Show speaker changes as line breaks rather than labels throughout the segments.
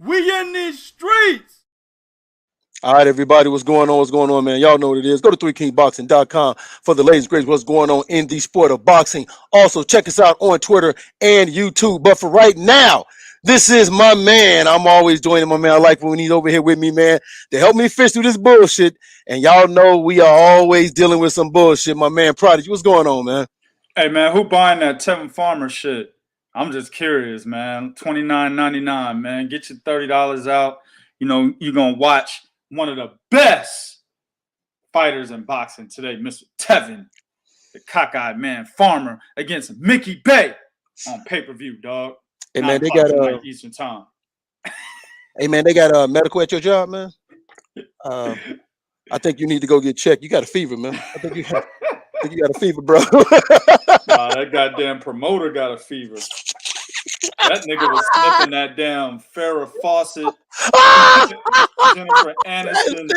We in these streets.
All right, everybody, what's going on? What's going on, man? Y'all know what it is. Go to 3kingboxing.com for the latest greatest what's going on in the sport of boxing. Also, check us out on Twitter and YouTube. But for right now, this is my man. I'm always joining my man. I like when he's over here with me, man, to help me fish through this bullshit. And y'all know we are always dealing with some bullshit. My man, Prodigy, what's going on, man?
Hey, man, who buying that Tevin Farmer shit? I'm just curious, man. $29.99, man. Get your $30 out. You know, you're going to watch one of the best fighters in boxing today, Mr. Tevin, the cockeyed man Farmer, against Mickey Bay on pay-per-view, dog.
Hey, man, they got
Eastern time.
Hey, man, they got medical at your job, man. I think you need to go get checked. You got a fever, man. I think you got a fever, bro.
Nah, that goddamn promoter got a fever. That nigga was sniffing that damn Farrah Fawcett, Jennifer Aniston,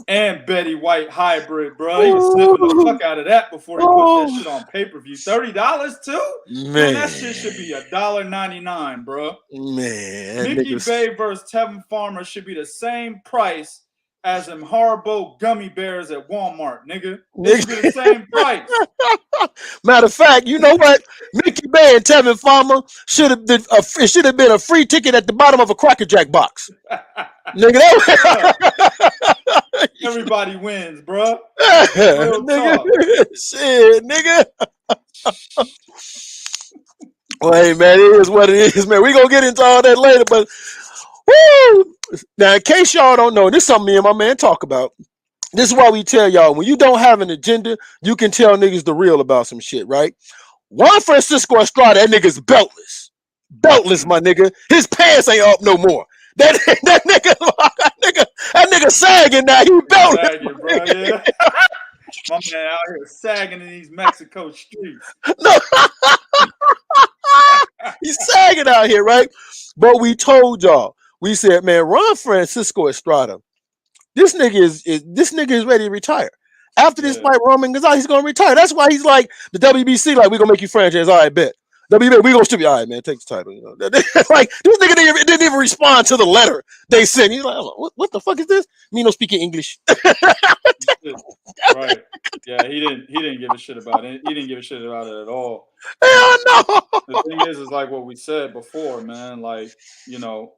and Betty White hybrid, bro. He was sniffing the fuck out of that before he put that shit on pay-per-view. $30 too? Man, that shit should be $1.99, bro.
Man,
Mickey Bay versus Tevin Farmer should be the same price as them horrible gummy bears at Walmart, nigga. It should be the same price.
Matter of fact, you know what? Mickey Bay and Tevin Farmer should have been it should have been a free ticket at the bottom of a Cracker Jack box. Nigga,
everybody wins, bro.
Nigga. Shit, nigga. Well, hey, man, it is what it is, man. We're gonna get into all that later, but woo! Now, in case y'all don't know, this is something me and my man talk about. This is why we tell y'all, when you don't have an agenda, you can tell niggas the real about some shit, right? Juan Francisco Estrada, that nigga's beltless. Beltless, my nigga. His pants ain't up no more. That nigga sagging now. He beltless.
Sagging, bro, yeah. My man out here sagging in these Mexico streets.
No. He's sagging out here, right? But we told y'all, we said, man, Juan Francisco Estrada, this nigga is ready to retire. After this fight, Roman Gonzalez, he's gonna retire. That's why he's like the WBC, like, we're gonna make you franchise. All right, bet. WBC, we gonna still be all right, man. Take the title. You know? Like, this nigga didn't even respond to the letter they sent. He's like, what the fuck is this? Me no speaking English.
Right. Yeah, he didn't give a shit about it. He didn't give a shit about it at all.
Hell no.
The thing is like what we said before, man. Like, you know,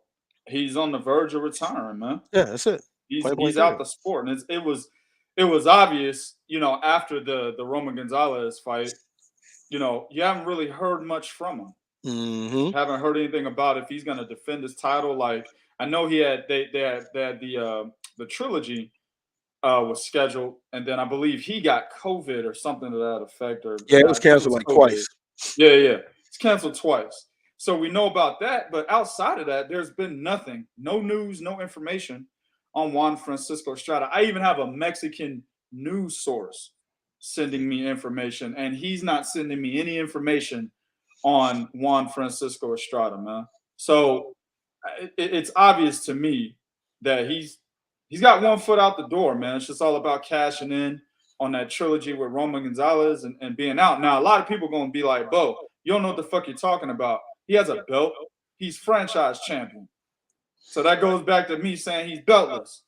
he's on the verge of retiring, man.
Yeah, that's it.
He's out the sport, and it was obvious, you know, after the Roman Gonzalez fight, you know, you haven't really heard much from him.
Mm-hmm.
Haven't heard anything about if he's going to defend his title. Like, I know they had the trilogy was scheduled, and then I believe he got COVID or something to that effect. Or
yeah, it was canceled like twice.
Yeah, it's canceled twice. So we know about that, but outside of that, there's been nothing, no news, no information on Juan Francisco Estrada. I even have a Mexican news source sending me information, and he's not sending me any information on Juan Francisco Estrada, man. So it's obvious to me that he's got one foot out the door, man. It's just all about cashing in on that trilogy with Roman Gonzalez and being out. Now, a lot of people are going to be like, Bo, you don't know what the fuck you're talking about. He has a belt. He's franchise champion. So that goes back to me saying he's beltless.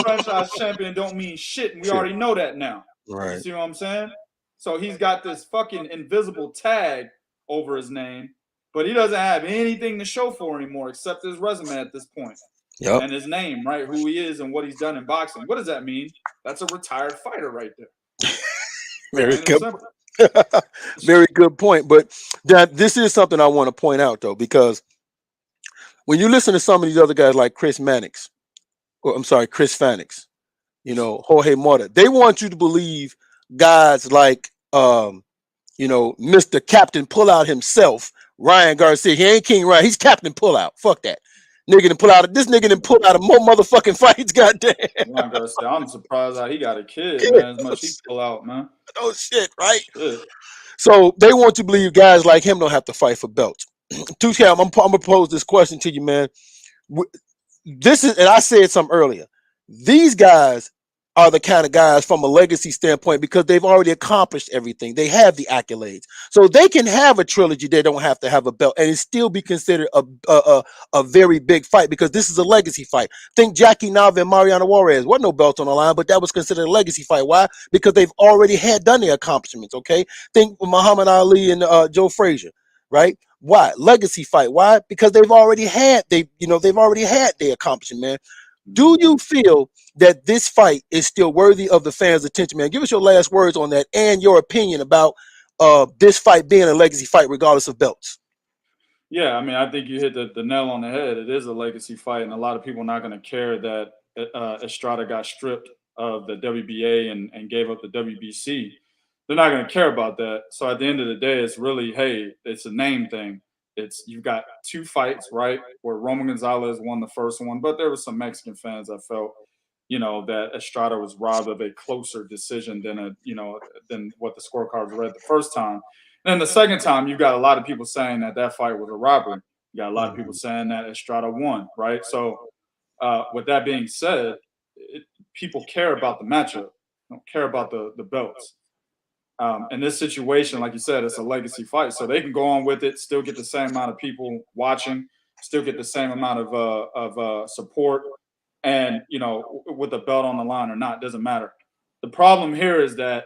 Franchise champion don't mean shit, and we already know that now.
Right.
You see what I'm saying? So he's got this fucking invisible tag over his name, but he doesn't have anything to show for anymore except his resume at this point.
Yep.
And his name, right? Who he is and what he's done in boxing. What does that mean? That's a retired fighter right there.
Very good. Very good point. But this is something I want to point out, though, because when you listen to some of these other guys like Chris Fanix, you know, Jorge Mota, they want you to believe guys like, you know, Mr. Captain Pullout himself, Ryan Garcia. He ain't King Ryan. He's Captain Pullout. Fuck that. Nigga done pull out. This nigga done pull out of more motherfucking fights. Goddamn.
I'm surprised that he got a kid, man. As much he pull out, man.
Oh shit, right?
Shit.
So they want to believe guys like him don't have to fight for belts. I'm gonna pose this question to you, man. This is, and I said something earlier. These guys are the kind of guys from a legacy standpoint because they've already accomplished everything. They have the accolades, so they can have a trilogy. They don't have to have a belt, and it still be considered a very big fight because this is a legacy fight. Think Jackie Nava and Mariano Juarez. Wasn't no belt on the line, but that was considered a legacy fight. Why? Because they've already had done their accomplishments. Okay, think Muhammad Ali and Joe Frazier, right? Why? Legacy fight. Why? Because they've already had they've already had their accomplishment, man. Do you feel that this fight is still worthy of the fans' attention, man? Give us your last words on that and your opinion about this fight being a legacy fight, regardless of belts.
Yeah, I mean, I think you hit the nail on the head. It is a legacy fight, and a lot of people are not going to care that Estrada got stripped of the WBA and gave up the WBC. They're not going to care about that. So at the end of the day, it's really, hey, it's a name thing. You've got two fights, right? Where Roman Gonzalez won the first one, but there were some Mexican fans that felt, that Estrada was robbed of a closer decision than what the scorecards read the first time. And then the second time, you've got a lot of people saying that fight was a robbery. You got a lot of people saying that Estrada won, right? So with that being said, people care about the matchup, don't care about the belts. In this situation, like you said, it's a legacy fight, so they can go on with it, still get the same amount of people watching, still get the same amount of support, and with the belt on the line or not, doesn't matter. The problem here is that,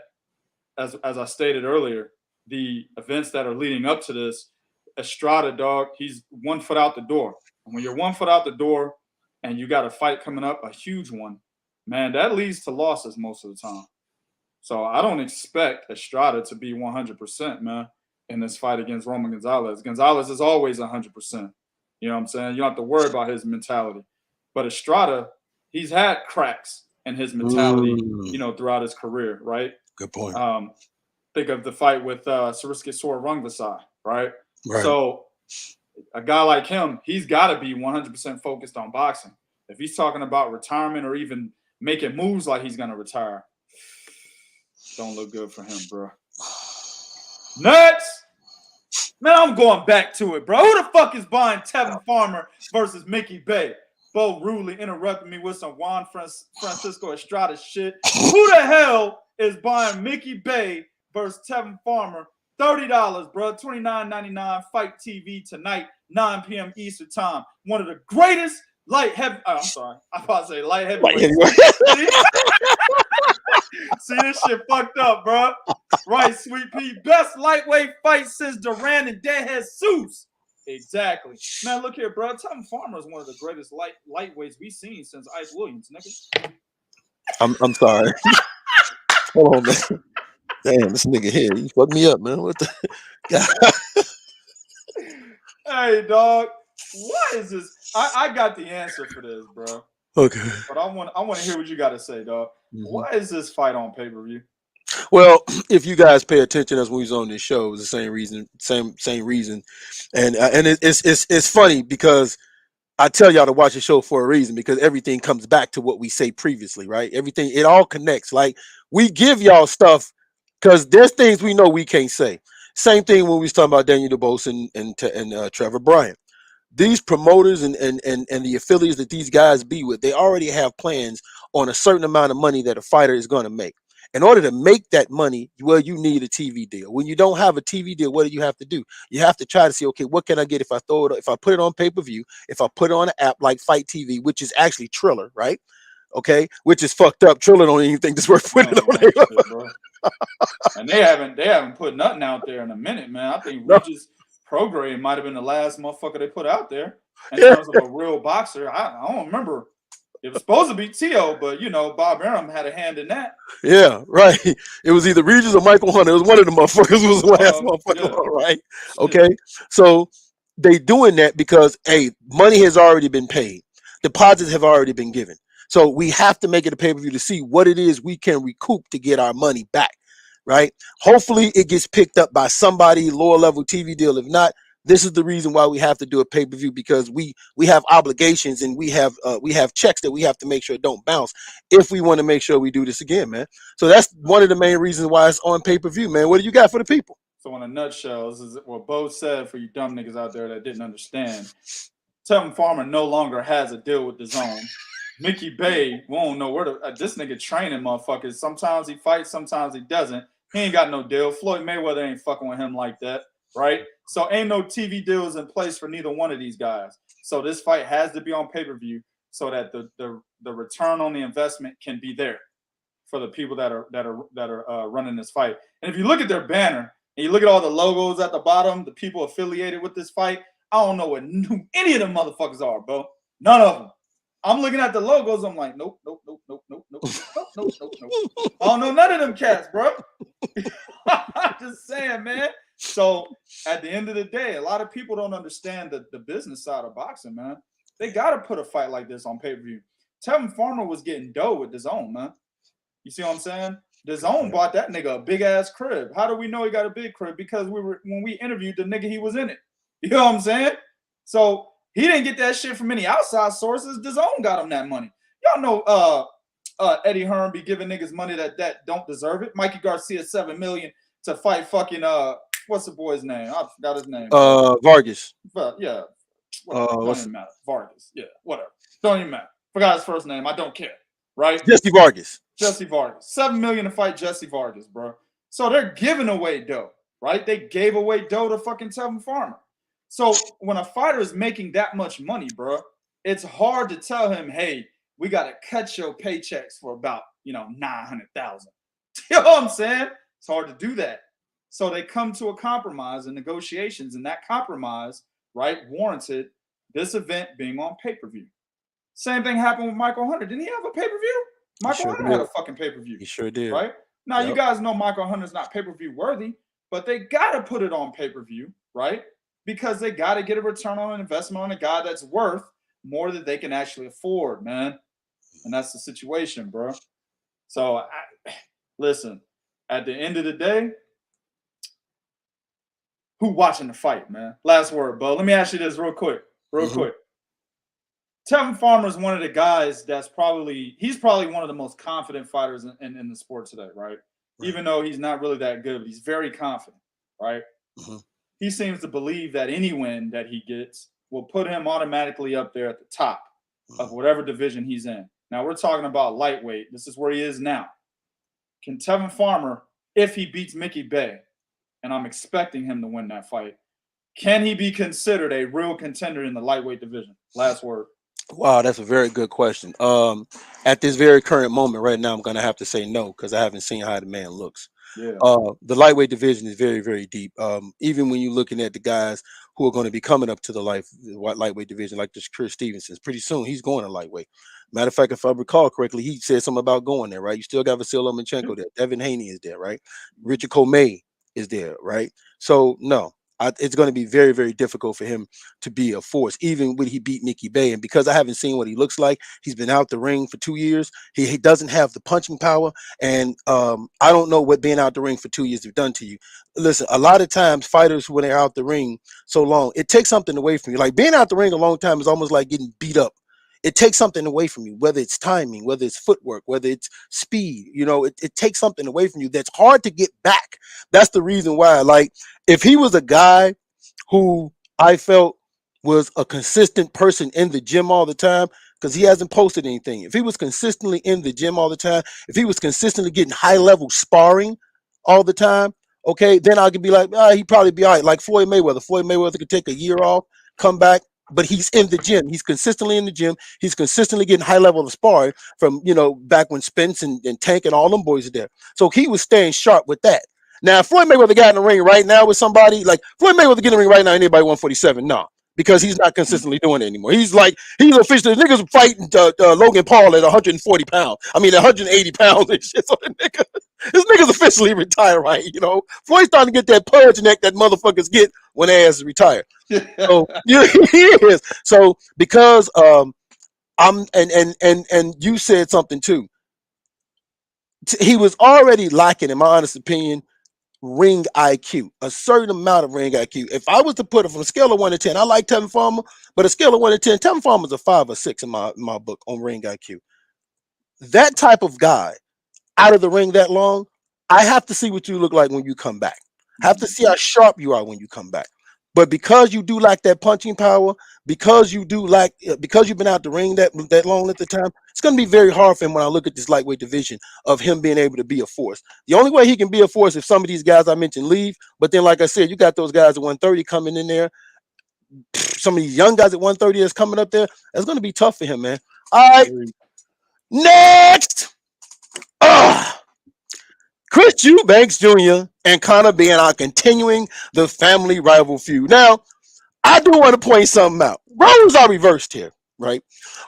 as I stated earlier, the events that are leading up to this, Estrada, dog, he's 1 foot out the door, and when you're 1 foot out the door, and you got a fight coming up, a huge one, man, that leads to losses most of the time. So I don't expect Estrada to be 100%, man, in this fight against Roman Gonzalez. Gonzalez is always 100%. You know what I'm saying? You don't have to worry about his mentality. But Estrada, he's had cracks in his mentality, throughout his career, right?
Good point.
Think of the fight with Sariske Rungvisai, right?
Right.
So a guy like him, he's got to be 100% focused on boxing. If he's talking about retirement or even making moves like he's going to retire, don't look good for him, bro. Next, man, I'm going back to it, bro. Who the fuck is buying Tevin Farmer versus Mickey Bay? Bo rudely interrupted me with some Juan Francisco Estrada shit. Who the hell is buying Mickey Bay versus Tevin Farmer? $30, bro. $29.99. Fight TV tonight, 9 p.m. Eastern time. One of the greatest light heavy. I'm sorry. I about to say light heavyweight. See, this shit fucked up, bro. Right, Sweet Pea. Best lightweight fight since Duran and De Jesus. Exactly. Man, look here, bro. Tevin Farmer is one of the greatest lightweights we've seen since Ike Williams, nigga.
I'm sorry. Hold on, man. Damn, this nigga here, you fucked me up, man. What the?
Hey, dog. What is this? I got the answer for this, bro.
Okay.
But I want to hear what you got to say, dog. Why is this fight on pay-per-view?
Well, if you guys pay attention as we was on this show, it was the same reason, same reason, and it's funny because I tell y'all to watch the show for a reason because everything comes back to what we say previously, right? Everything, it all connects. Like we give y'all stuff because there's things we know we can't say. Same thing when we was talking about Daniel DeBose and Trevor Bryant. These promoters and the affiliates that these guys be with, they already have plans on a certain amount of money that a fighter is going to make. In order to make that money, well, you need a TV deal. When you don't have a TV deal, what do you have to do? You have to try to see, okay, what can I get if I put it on pay-per-view, if I put it on an app like Fight TV, which is actually Triller, right? Okay, which is fucked up. Triller don't even think this worth putting it on there.
Bro. And they haven't put nothing out there in a minute, man. I think Regis Prograis might have been the last motherfucker they put out there in terms of a real boxer. I don't remember. It was supposed to be Tio, but Bob Arum had a hand in that.
Yeah, right. It was either Regis or Michael Hunter. It was one of the motherfuckers who was the last motherfucker, right? Okay. So they doing that because money has already been paid. Deposits have already been given. So we have to make it a pay-per-view to see what it is we can recoup to get our money back. Right? Hopefully it gets picked up by somebody, lower level TV deal. If not, this is the reason why we have to do a pay-per-view because we have obligations and we have checks that we have to make sure don't bounce if we want to make sure we do this again, man. So that's one of the main reasons why it's on pay-per-view, man. What do you got for the people?
So in a nutshell, this is what Bo said for you dumb niggas out there that didn't understand. Tevin Farmer no longer has a deal with DAZN. Mickey Bay, we don't know where this nigga training motherfuckers. Sometimes he fights, sometimes he doesn't. He ain't got no deal. Floyd Mayweather ain't fucking with him like that, right? So ain't no TV deals in place for neither one of these guys. So this fight has to be on pay-per-view so that the return on the investment can be there for the people that are running this fight. And if you look at their banner and you look at all the logos at the bottom, the people affiliated with this fight, I don't know who any of them motherfuckers are, bro. None of them. I'm looking at the logos. I'm like, nope. I don't know none of them cats, bro. I'm just saying, man. So at the end of the day, a lot of people don't understand the business side of boxing, man. They got to put a fight like this on pay-per-view. Tevin Farmer was getting dough with DAZN, man. You see what I'm saying? DAZN bought that nigga a big-ass crib. How do we know he got a big crib? Because when we interviewed the nigga, he was in it. You know what I'm saying? So he didn't get that shit from any outside sources. DAZN got him that money. Y'all know Eddie Hearn be giving niggas money that don't deserve it. Mikey Garcia $7 million to fight fucking what's the boy's name? I forgot his name.
Vargas.
But yeah. Don't even matter. Vargas. Yeah, whatever. Don't even matter. Forgot his first name. I don't care. Right?
Jesse Vargas.
Jesse Vargas. $7 million to fight Jesse Vargas, bro. So they're giving away dough, right? They gave away dough to fucking Tevin Farmer. So when a fighter is making that much money, bro, it's hard to tell him, hey, we got to cut your paychecks for about, $900,000. You know what I'm saying? It's hard to do that. So they come to a compromise in negotiations, and that compromise, right, warranted this event being on pay-per-view. Same thing happened with Michael Hunter. Didn't he have a pay-per-view? Michael Hunter had a fucking pay-per-view.
He sure did.
Right? Now, you guys know Michael Hunter's not pay-per-view worthy, but they got to put it on pay-per-view, right? Because they got to get a return on investment on a guy that's worth more than they can actually afford, man. And that's the situation, bro. So, listen, at the end of the day, who watching the fight, man? Last word, Bo. Let me ask you this real quick. Quick. Tevin Farmer is one of the guys that's he's probably one of the most confident fighters in the sport today, right? Even though he's not really that good, but he's very confident, right? He seems to believe that any win that he gets will put him automatically up there at the top of whatever division he's in. Now, we're talking about lightweight. This is where he is now. Can Tevin Farmer, if he beats Mickey Bay, and I'm expecting him to win that fight, can he be considered a real contender in the lightweight division? Last word.
Wow, that's a very good question. At this very current moment right now, I'm going to have to say no because I haven't seen how the man looks.
Yeah.
The lightweight division is very, very deep. Even when you're looking at the guys who are going to be coming up to the lightweight division, like this Chris Stevenson, pretty soon he's going to lightweight. Matter of fact, if I recall correctly, he said something about going there, right? You still got Vasyl Lomachenko there. Devin Haney is there, right? Richard Comey is there, right? So, no. It's going to be very, very difficult for him to be a force, even when he beat Mickey Bay. And because I haven't seen what he looks like, he's been out the ring for 2 years. He doesn't have the punching power. And I don't know what being out the ring for 2 years have done to you. Listen, a lot of times fighters, when they're out the ring so long, it takes something away from you. Like being out the ring a long time is almost like getting beat up. It takes something away from you, whether it's timing, whether it's footwork, whether it's speed. It takes something away from you that's hard to get back. That's the reason why, like, if he was a guy who I felt was a consistent person in the gym all the time, because he hasn't posted anything. If he was consistently in the gym all the time, if he was consistently getting high-level sparring all the time, okay, then I could be like, he'd probably be all right. Like Floyd Mayweather. Floyd Mayweather could take a year off, come back, but he's in the gym. He's consistently in the gym. He's consistently getting high level of sparring from, back when Spence and Tank and all them boys are there. So he was staying sharp with that. Now, if Floyd Mayweather got in the ring right now with somebody, like Floyd Mayweather get in the ring right now, anybody 147? No, because he's not consistently doing it anymore. He's officially, the niggas fighting Logan Paul at 140 pounds. I mean, 180 pounds and shit. So this nigga's officially retired, right? Floyd's starting to get that pudge neck that motherfuckers get when their ass is retired. So yeah, he is. So because and you said something too. He was already lacking, in my honest opinion, ring IQ, a certain amount of ring IQ. If I was to put it from a scale of 1 to 10, I like Tevin Farmer, but a scale of 1 to 10, Tevin Farmer's a 5 or 6 in my book on ring IQ. That type of guy out of the ring that long, I have to see what you look like when you come back. I have to see how sharp you are when you come back. But because you do lack that punching power, because you've been out the ring that long length of time, it's going to be very hard for him when I look at this lightweight division of him being able to be a force. The only way he can be a force if some of these guys I mentioned leave. But then, like I said, you got those guys at 130 coming in there. Some of these young guys at 130 that's coming up there. That's going to be tough for him, man. All right, next. Chris Eubanks Jr. and Conor Benn are continuing the family rival feud. Now, I do want to point something out. Roles are reversed here, right?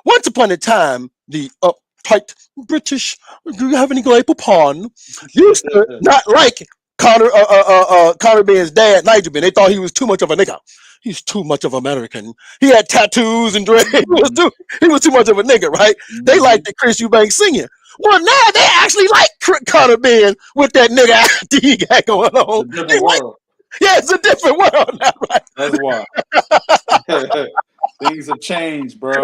Once upon a time, the uptight British, do you have any apple pardon? Used to not like Conor Benn's dad, Nigel Benn. They thought he was too much of a nigga. He's too much of American. He had tattoos and dread. He was too much of a nigga, right? They liked the Chris Eubanks singing. Well, now they actually like Conor Benn with that nigga ID he got going on. It's a different world now, right?
That's why. Things have changed, bro.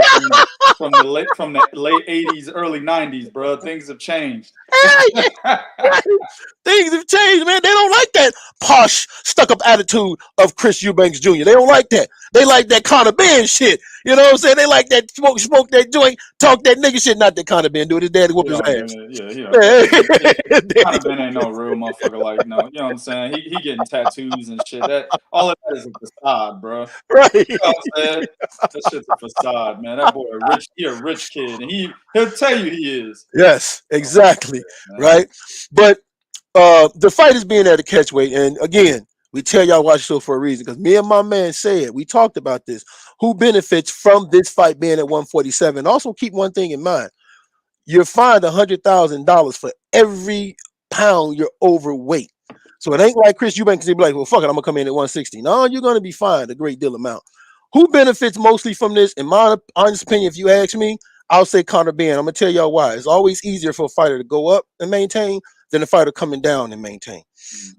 From the late 80s, early 90s, bro. Things have changed.
Things have changed, man. They don't like that posh, stuck-up attitude of Chris Eubanks Jr. They don't like that. They like that Conor Benn shit. You know what I'm saying? They like that smoke that joint, talk that nigga shit. Not that Conor Benn do. His daddy whoop his ass.
Conor Benn ain't no real motherfucker like no. You know what I'm saying? He getting tattoos and shit. All of that is a facade, bro.
Right.
You know what I'm saying? That shit's a facade, man. That boy he a rich kid, and he'll tell you he is.
Yes, exactly. Right. But the fight is being at a catchweight, and again, we tell y'all watch the show for a reason, because me and my man said, we talked about this. Who benefits from this fight being at 147? Also, keep one thing in mind. You're fined $100,000 for every pound you're overweight. So it ain't like Chris Eubanks can be like, well, fuck it, I'm going to come in at 160. No, you're going to be fined a great deal amount. Who benefits mostly from this? In my honest opinion, if you ask me, I'll say Conor Benn. I'm going to tell y'all why. It's always easier for a fighter to go up and maintain than a fighter coming down and maintain,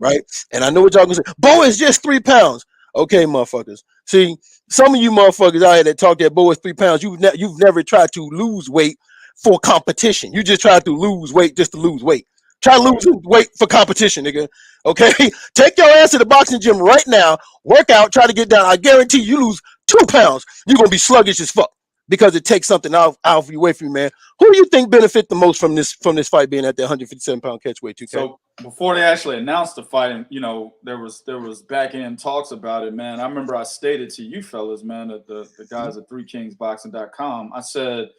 right? And I know what y'all going to say. Bo is just 3 pounds. Okay, motherfuckers. See, some of you motherfuckers out here that talk that Bo is 3 pounds, you've never tried to lose weight for competition. You just tried to lose weight just to lose weight. Try losing weight for competition, nigga. Okay? Take your ass to the boxing gym right now, work out, try to get down. I guarantee you lose 2 pounds, you're going to be sluggish as fuck because it takes something out of you, away from you, man. Who do you think benefit the most from this fight being at the 157-pound catchweight, 2K?
So before they actually announced the fight, and you know, there was back end talks about it, man. I remember I stated to you fellas, man, that the guys at 3kingsboxing.com, I said,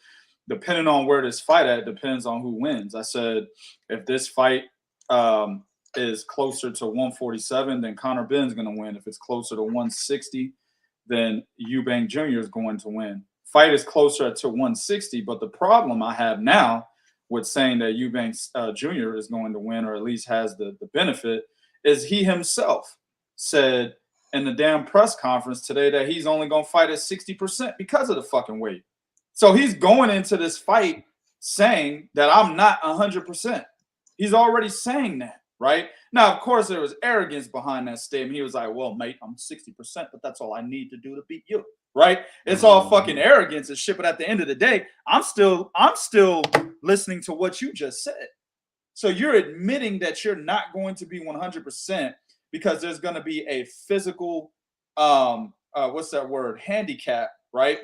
depending on where this fight at, depends on who wins. I said, if this fight is closer to 147, then Conor Benn's going to win. If it's closer to 160, then Eubank Jr. is going to win. Fight is closer to 160, but the problem I have now with saying that Eubank Jr. is going to win, or at least has the benefit, is he himself said in the damn press conference today that he's only going to fight at 60% because of the fucking weight. So he's going into this fight saying that I'm not 100%. He's already saying that, right? Now, of course, there was arrogance behind that statement. He was like, well, mate, I'm 60%, but that's all I need to do to beat you, right? It's all fucking arrogance and shit, but at the end of the day, I'm still listening to what you just said. So you're admitting that you're not going to be 100% because there's going to be a physical, what's that word, handicap, right?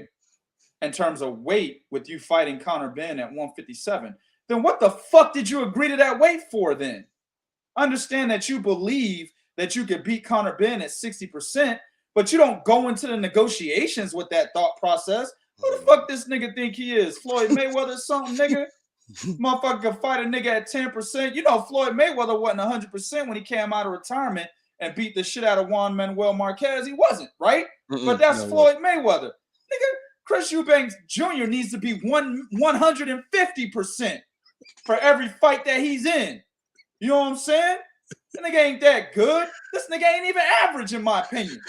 In terms of weight with you fighting Conor Benn at 157, then what the fuck did you agree to that weight for then? Understand that you believe that you could beat Conor Benn at 60%, but you don't go into the negotiations with that thought process. Who the fuck this nigga think he is? Floyd Mayweather something, nigga? Motherfucker can fight a nigga at 10%. You know Floyd Mayweather wasn't 100% when he came out of retirement and beat the shit out of Juan Manuel Marquez. He wasn't, right? But that's Floyd Mayweather. Nigga, Chris Eubanks Jr. needs to be 150% for every fight that he's in. You know what I'm saying? This nigga ain't that good. This nigga ain't even average, in my opinion.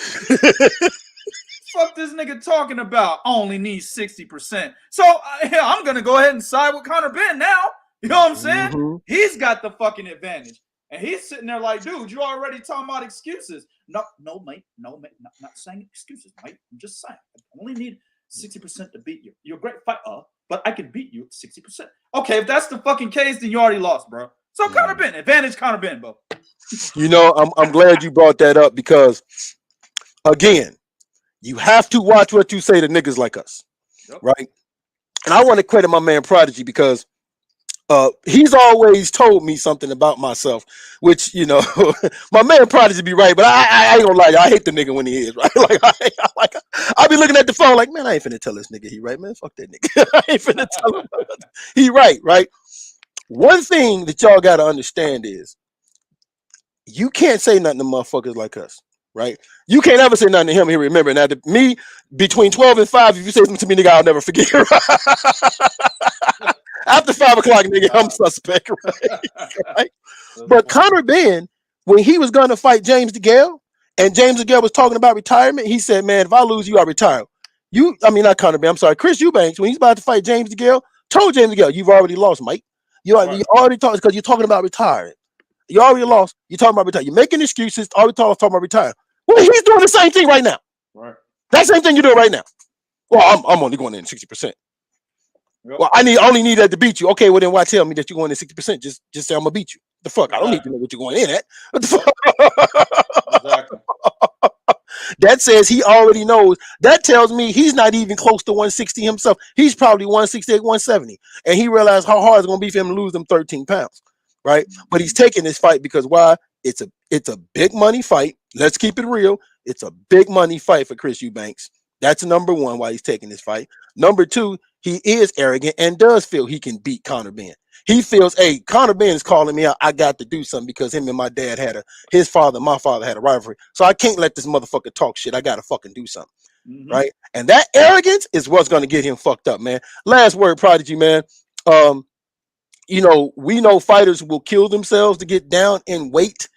Fuck this nigga talking about only needs 60%. So I'm going to go ahead and side with Conor Benn now. You know what I'm saying? He's got the fucking advantage. And he's sitting there like, dude, you already talking about excuses. No, mate. No, mate. Not saying excuses, mate. I'm just saying. I only need 60% to beat you. You're a great fighter, but I can beat you at 60%. Okay, if that's the fucking case, then you already lost, bro. So Conor Benn, advantage Conor Benn, bro.
You know, I'm glad you brought that up because again, you have to watch what you say to niggas like us,
Yep.
right? And I want to credit my man Prodigy because he's always told me something about myself, which, you know, my man Prodigy be right, but I ain't gonna lie, I hate the nigga when he is, right? Like, I be looking at the phone like, man, I ain't finna tell this nigga he right, man. Fuck that nigga. I ain't finna tell him he right? One thing that y'all gotta understand is you can't say nothing to motherfuckers like us, right? You can't ever say nothing to him. He remember now. Me between 12 and 5, if you say something to me, nigga, I'll never forget. After 5 o'clock, nigga, I'm suspect, right? But Conor Benn, when he was going to fight James DeGale, and James DeGale was talking about retirement, he said, "Man, if I lose you, I retire." Not Conor Benn. I'm sorry, Chris Eubanks, when he's about to fight James DeGale, told James DeGale, "You've already lost, Mike. You already talked because you're talking about retiring. You already lost. You're talking about retiring. You're making excuses. All we talking about retiring. Well, he's doing the same thing right now.
Right.
That same thing you're doing right now. Well, I'm only going in 60%. Yep. Well, I only need that to beat you. Okay, well then why tell me that you're going in 60%? Just say I'm gonna beat you. The fuck? Exactly. I don't need to know what you're going in at. What the fuck? Exactly. That says he already knows. That tells me he's not even close to 160 himself. He's probably 168, 170. And he realized how hard it's gonna be for him to lose them 13 pounds. Right? But he's taking this fight because why? It's a big money fight. Let's keep it real. It's a big money fight for Chris Eubanks. That's number one why he's taking this fight. Number two, he is arrogant and does feel he can beat Conor Benn. He feels, hey, Conor Benn is calling me out. I got to do something because him and my dad my father had a rivalry. So I can't let this motherfucker talk shit. I got to fucking do something. Mm-hmm. Right? And that arrogance is what's going to get him fucked up, man. Last word, Prodigy, man. You know, we know fighters will kill themselves to get down in weight.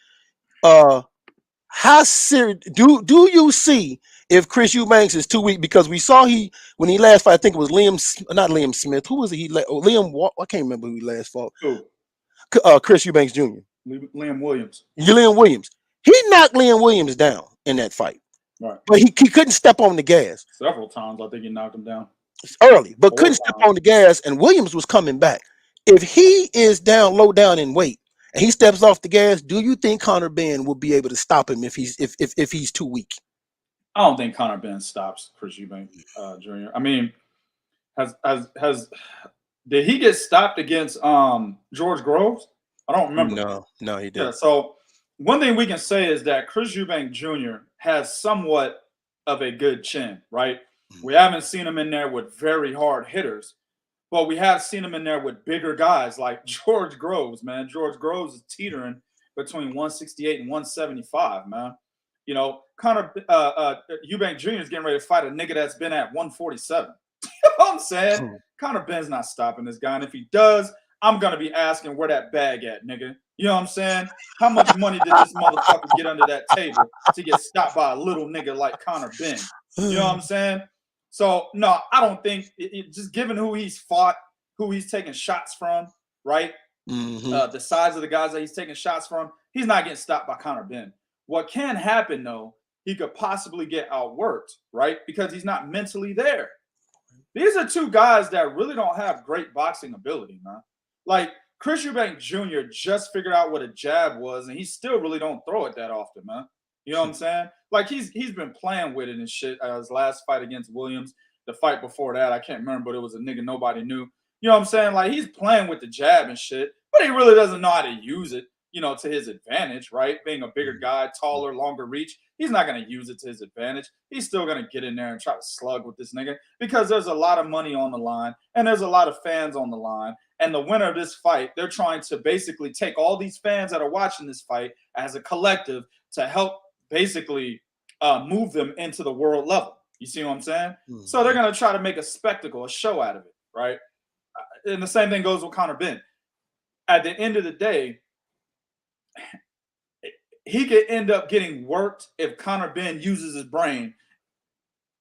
How serious do you see if Chris Eubanks is too weak? Because we saw when he last fought, I think it was not Liam Smith. Who was it? Liam. I can't remember who he last fought. Chris Eubanks Jr.
Liam Williams.
Liam Williams. He knocked Liam Williams down in that fight. Right. But he couldn't step on the gas.
Several times, I think he knocked him down.
Early, but couldn't step on the gas, and Williams was coming back. If he is low down in weight, and he steps off the gas, do you think Conor Benn will be able to stop him if he's too weak?
I don't think Conor Benn stops Chris Eubank Jr. I mean, did he get stopped against George Groves? I don't remember.
No, he didn't.
Yeah, so one thing we can say is that Chris Eubank Jr. has somewhat of a good chin, right? We haven't seen him in there with very hard hitters. But we have seen him in there with bigger guys like George Groves, man. George Groves is teetering between 168 and 175, man. You know, Conor Eubank Jr. is getting ready to fight a nigga that's been at 147. You know what I'm saying? Conor Benn's not stopping this guy. And if he does, I'm going to be asking where that bag at, nigga. You know what I'm saying? How much money did this motherfucker get under that table to get stopped by a little nigga like Conor Benn? You know what I'm saying? So, no, I don't think just given who he's fought, who he's taking shots from, right? Mm-hmm. The size of the guys that he's taking shots from, he's not getting stopped by Conor Benn. What can happen, though, he could possibly get outworked, right? Because he's not mentally there. These are two guys that really don't have great boxing ability, man. Like, Chris Eubank Jr. just figured out what a jab was, and he still really don't throw it that often, man. You know what I'm saying? Like, he's been playing with it and shit. His last fight against Williams, the fight before that, I can't remember, but it was a nigga nobody knew. You know what I'm saying? Like, he's playing with the jab and shit, but he really doesn't know how to use it, you know, to his advantage, right? Being a bigger guy, taller, longer reach, he's not going to use it to his advantage. He's still going to get in there and try to slug with this nigga because there's a lot of money on the line and there's a lot of fans on the line. And the winner of this fight, they're trying to basically take all these fans that are watching this fight as a collective to help basically move them into the world level. You see what I'm saying? Mm-hmm. So they're going to try to make a spectacle, a show out of it, right? And the same thing goes with Conor Benn. At the end of the day, he could end up getting worked if Conor Benn uses his brain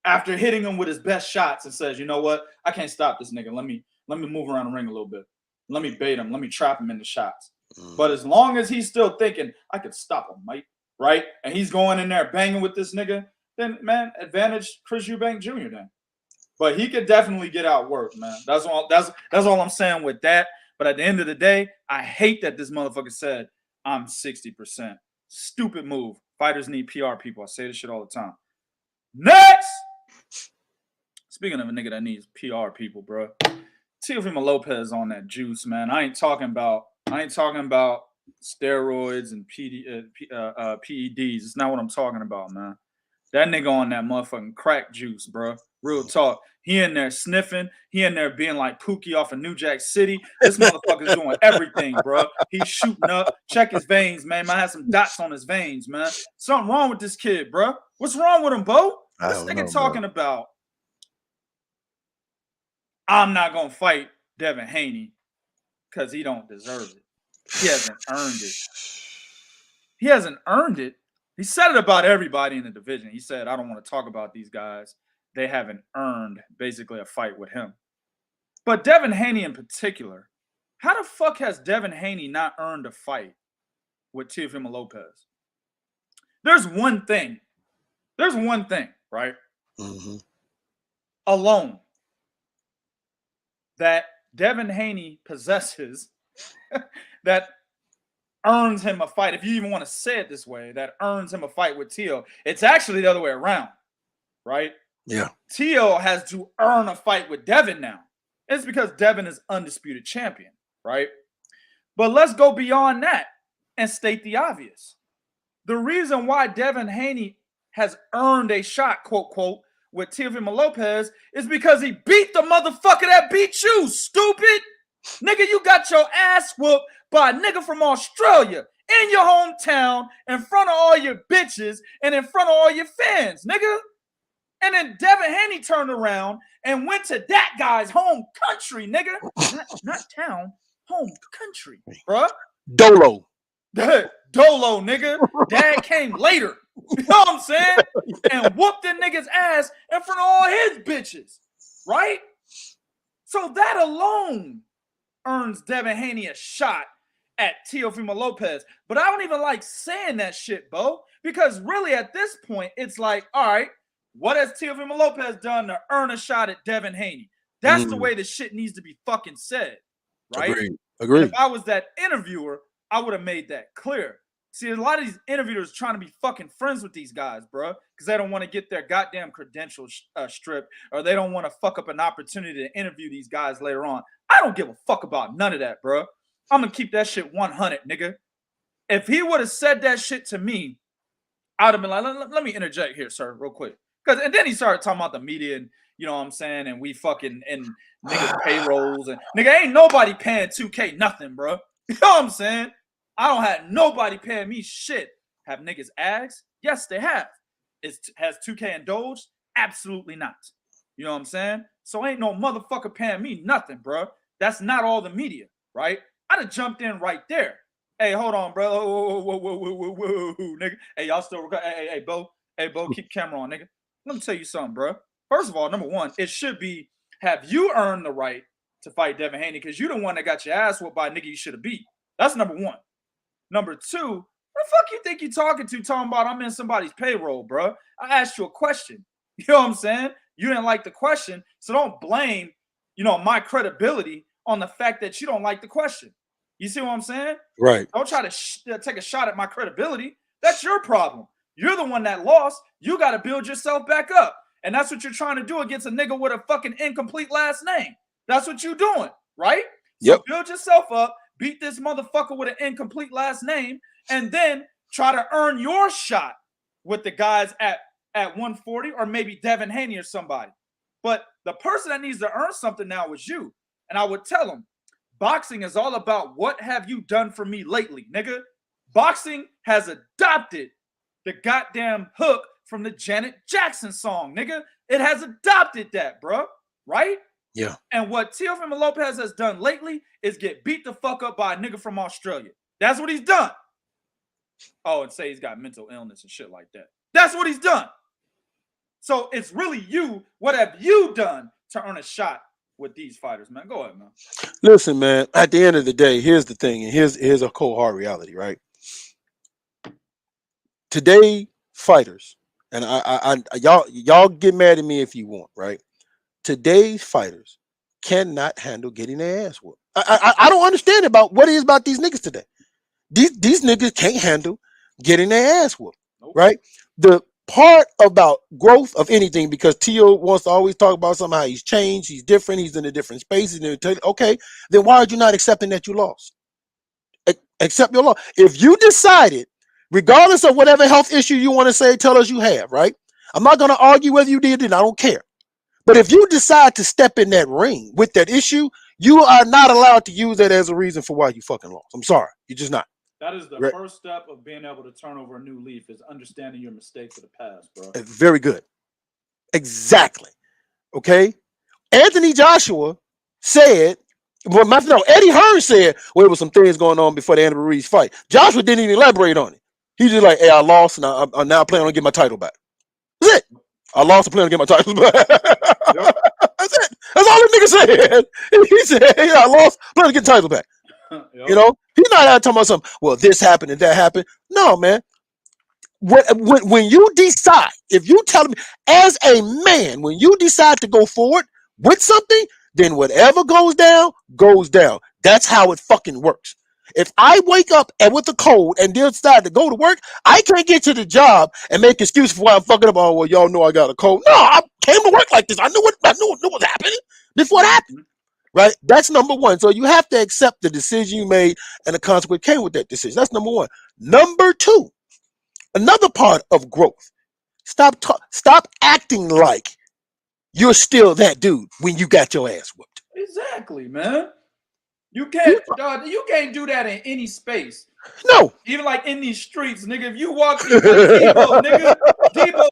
after hitting him with his best shots and says, you know what? I can't stop this nigga. Let me move around the ring a little bit. Let me bait him. Let me trap him into shots. Mm-hmm. But as long as he's still thinking, I could stop him, mate. Right? And he's going in there banging with this nigga, then, man, advantage Chris Eubank Jr. then. But he could definitely get outworked, man. That's all I'm saying with that. But at the end of the day, I hate that this motherfucker said, I'm 60%. Stupid move. Fighters need PR people. I say this shit all the time. Next. Speaking of a nigga that needs PR people, bro. Teofimo Lopez on that juice, man. I ain't talking about steroids and PEDs. It's not what I'm talking about, man. That nigga on that motherfucking crack juice, bro. Real talk. He in there sniffing. He in there being like Pookie off of New Jack City. This motherfucker's doing everything, bro. He's shooting up. Check his veins, man. Might have some dots on his veins, man. Something wrong with this kid, bro. What's wrong with him, Bo? This nigga talking about, I'm not going to fight Devin Haney because he don't deserve it. He hasn't earned it. He hasn't earned it. He said it about everybody in the division. He said, I don't want to talk about these guys. They haven't earned basically a fight with him. But Devin Haney in particular, how the fuck has Devin Haney not earned a fight with Teofimo Lopez? There's one thing, right?
Mm-hmm.
Alone that Devin Haney possesses that earns him a fight. If you even want to say it this way, that earns him a fight with Teo. It's actually the other way around, right?
Yeah.
Teo has to earn a fight with Devin now. It's because Devin is undisputed champion, right? But let's go beyond that and state the obvious. The reason why Devin Haney has earned a shot, quote, quote, with Teofimo Lopez is because he beat the motherfucker that beat you, stupid. Nigga, you got your ass whooped by a nigga from Australia in your hometown in front of all your bitches and in front of all your fans, nigga. And then Devin Haney turned around and went to that guy's home country, nigga. Not town, home country, bruh.
Dolo.
Dolo, nigga. Dad came later. You know what I'm saying? And whooped that nigga's ass in front of all his bitches, right? So that alone earns Devin Haney a shot at Teofimo Lopez. But I don't even like saying that shit, Bo, because really at this point, it's like, all right, what has Teofimo Lopez done to earn a shot at Devin Haney? That's the way the shit needs to be fucking said, right?
Agreed.
If I was that interviewer, I would have made that clear. See, a lot of these interviewers trying to be fucking friends with these guys, bro, because they don't want to get their goddamn credentials stripped, or they don't want to fuck up an opportunity to interview these guys later on. I don't give a fuck about none of that, bro. I'm going to keep that shit 100, nigga. If he would have said that shit to me, I would have been like, let me interject here, sir, real quick. And then he started talking about the media and, you know what I'm saying, and we fucking, and niggas payrolls, and nigga, ain't nobody paying 2K nothing, bro. You know what I'm saying? I don't have nobody paying me shit. Have niggas asked? Yes, they have. Has 2K indulged? Absolutely not. You know what I'm saying? So ain't no motherfucker paying me nothing, bro. That's not all the media, right? I'd have jumped in right there. Hey, hold on, bro. Whoa, nigga. Hey, y'all still recording? Hey, Bo. Hey, Bo, keep camera on, nigga. Let me tell you something, bro. First of all, number one, it should be, have you earned the right to fight Devin Haney? Because you the one that got your ass whooped by a nigga you should have beat. That's number one. Number two, what the fuck you think you talking about I'm in somebody's payroll, bro? I asked you a question. You know what I'm saying? You didn't like the question, so don't blame, my credibility on the fact that you don't like the question. You see what I'm saying?
Right.
Don't try to take a shot at my credibility. That's your problem. You're the one that lost. You got to build yourself back up. And that's what you're trying to do against a nigga with a fucking incomplete last name. That's what you're doing, right? So build yourself up, beat this motherfucker with an incomplete last name, and then try to earn your shot with the guys at 140 or maybe Devin Haney or somebody. But the person that needs to earn something now is you. And I would tell him, boxing is all about what have you done for me lately, nigga. Boxing has adopted the goddamn hook from the Janet Jackson song, nigga. It has adopted that, bro. Right?
Yeah.
And what Teofimo Lopez has done lately is get beat the fuck up by a nigga from Australia. That's what he's done. Oh, and say he's got mental illness and shit like that. That's what he's done. So it's really you. What have you done to earn a shot with these fighters, man? Go ahead, man.
Listen, man, at the end of the day, here's the thing, and here's a cold hard reality, right? Today, fighters, and y'all get mad at me if you want, right? Today's fighters cannot handle getting their ass whooped. I don't understand about what it is about these niggas today. These niggas can't handle getting their ass whooped, right? The part about growth of anything, because Tio wants to always talk about somehow he's changed, he's different, he's in a different space. Okay, then why are you not accepting that you lost? Accept your loss. If you decided, regardless of whatever health issue you want to say, tell us you have, right? I'm not going to argue whether you did it. I don't care. But if you decide to step in that ring with that issue, you are not allowed to use that as a reason for why you fucking lost. I'm sorry. You're just not.
That is the first step of being able to turn over a new leaf, is understanding your mistakes of the past, bro.
Very good. Exactly. Okay. Anthony Joshua said, Eddie Hearn said, well, there was some things going on before the Anthony Ruiz fight. Joshua didn't even elaborate on it. He's just like, hey, I lost, and I'm now planning on getting my title back. That's it. I lost, and plan on getting my title back. Yep. That's it. That's all the nigga said. He said, hey, I lost, plan to get the title back. Yep. You know, he's not out talking about something, well, this happened and that happened. No, man. When you decide, if you tell me as a man, when you decide to go forward with something, then whatever goes down, goes down. That's how it fucking works. If I wake up and with a cold and then decide to go to work, I can't get to the job and make excuses for why I'm fucking up. Oh, well, y'all know I got a cold. No, I came to work like this. I knew what was happening before it happened. Right? That's number one. So you have to accept the decision you made and the consequence came with that decision. That's number one. Number two, another part of growth. Stop acting like you're still that dude when you got your ass whooped.
Exactly, man. You can't do that in any space.
No.
Even like in these streets, nigga. If you walk through Debo, Debo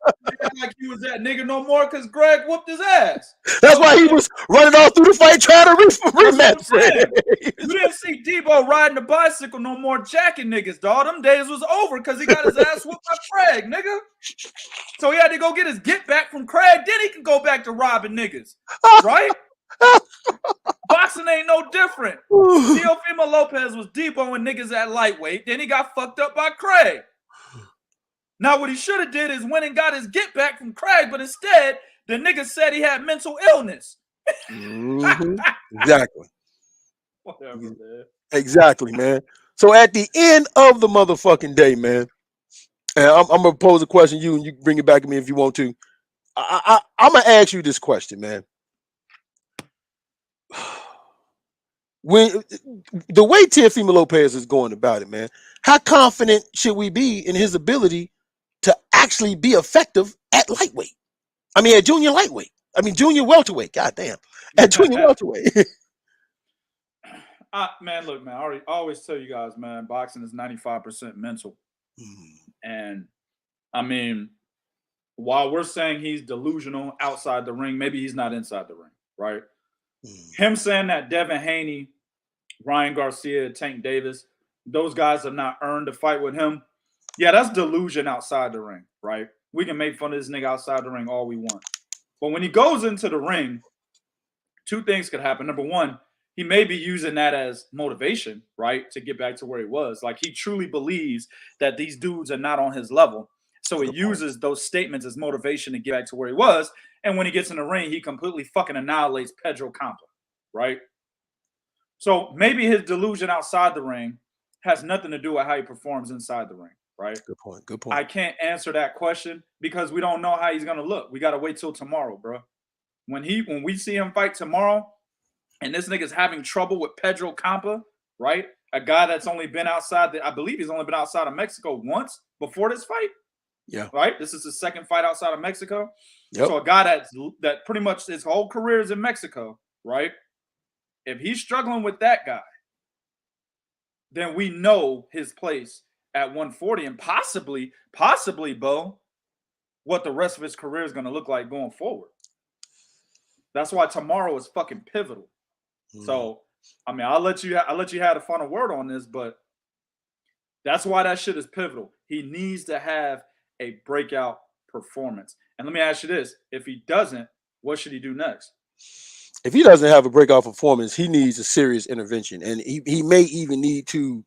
like he was that nigga no more because Greg whooped his ass.
That's why he was running all through the fight trying to rematch.
You didn't see Debo riding a bicycle no more jacking niggas, dog. Them days was over because he got his ass whooped by Craig, nigga. So he had to go get his get back from Craig. Then he can go back to robbing niggas, right? Boxing ain't no different. Teofimo Lopez was Deboing niggas at lightweight. Then he got fucked up by Craig. Now what he should have did is went and got his get back from Craig, but instead the nigga said he had mental illness.
Exactly.
Whatever, man.
Exactly, man. So at the end of the motherfucking day, man, and I'm gonna pose a question to you, and you can bring it back to me if you want to. I'm gonna ask you this question, man. When the way Teofimo Lopez is going about it, man, how confident should we be in his ability to actually be effective at lightweight? I mean, at junior lightweight. I mean, junior welterweight. Goddamn, at junior welterweight.
Man, look, man. I always tell you guys, man, boxing is 95% mental. And I mean, while we're saying he's delusional outside the ring, maybe he's not inside the ring, right? Him saying that Devin Haney, Ryan Garcia, Tank Davis, those guys have not earned a fight with him. Yeah, that's delusion outside the ring, right? We can make fun of this nigga outside the ring all we want. But when he goes into the ring, two things could happen. Number one, he may be using that as motivation, right? To get back to where he was. Like he truly believes that these dudes are not on his level. So he uses those statements as motivation to get back to where he was. And when he gets in the ring, he completely fucking annihilates Pedro Campa, right? So maybe his delusion outside the ring has nothing to do with how he performs inside the ring, right?
Good point. Good point.
I can't answer that question because we don't know how he's gonna look. We gotta wait till tomorrow, bro. When we see him fight tomorrow, and this nigga's having trouble with Pedro Campa, right? A guy that's only been outside. I believe he's only been outside of Mexico once before this fight.
Yeah.
Right. This is his second fight outside of Mexico.
Yep.
So a guy that pretty much his whole career is in Mexico, right? If he's struggling with that guy, then we know his place at 140 and possibly, Bo, what the rest of his career is going to look like going forward. That's why tomorrow is fucking pivotal. So, I mean, I'll let you have a final word on this, but that's why that shit is pivotal. He needs to have a breakout performance. And let me ask you this. If he doesn't, what should he do next?
If he doesn't have a breakout performance, he needs a serious intervention. And he may even need to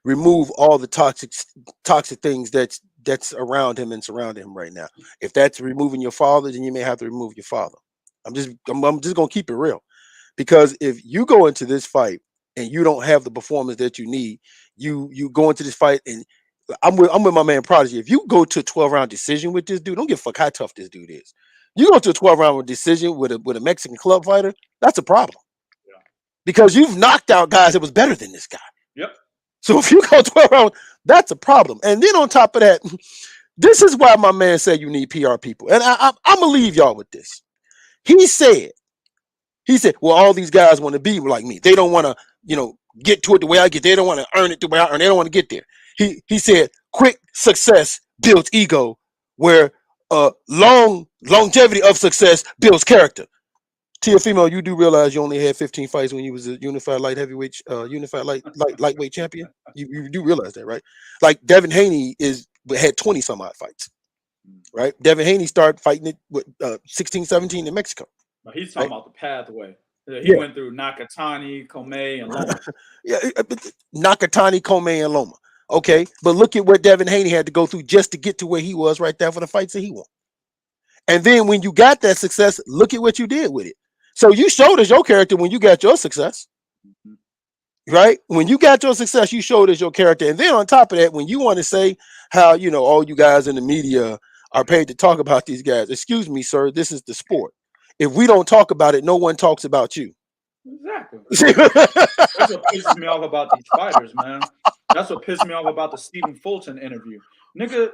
remove all the toxic things that's around him and surrounding him right now. If that's removing your father, then you may have to remove your father. I'm just gonna keep it real. Because if you go into this fight and you don't have the performance that you need, you go into this fight and I'm with my man Prodigy. If you go to a 12-round decision with this dude, don't give a fuck how tough this dude is. You go to a 12-round decision with a Mexican club fighter, that's a problem.
Yeah.
Because you've knocked out guys that was better than this guy.
Yep.
So if you go 12 rounds, that's a problem. And then on top of that, this is why my man said you need PR people. And I'm gonna leave y'all with this. He said, well, all these guys want to be like me. They don't want to, get to it the way I get. They don't want to earn it the way I earn. They don't want to get there. He said, quick success builds ego, where longevity of success builds character. Teofimo, you do realize you only had 15 fights when you was a unified light heavyweight, lightweight champion. You do realize that, right? Like Devin Haney had 20 some odd fights, right? Devin Haney started fighting it with 16, 17 in Mexico.
But he's talking about the pathway. He went through Nakatani, Comey, and Loma.
Nakatani, Comey, and Loma. Okay, but look at what Devin Haney had to go through just to get to where he was right there for the fights that he won. And then when you got that success, look at what you did with it. So you showed us your character when you got your success, right? When you got your success, you showed us your character. And then on top of that, when you want to say how, all you guys in the media are paid to talk about these guys, excuse me, sir, this is the sport. If we don't talk about it, no one talks about you.
Exactly. That's what pisses me off about these fighters, man. That's what pissed me off about the Stephen Fulton interview. Nigga,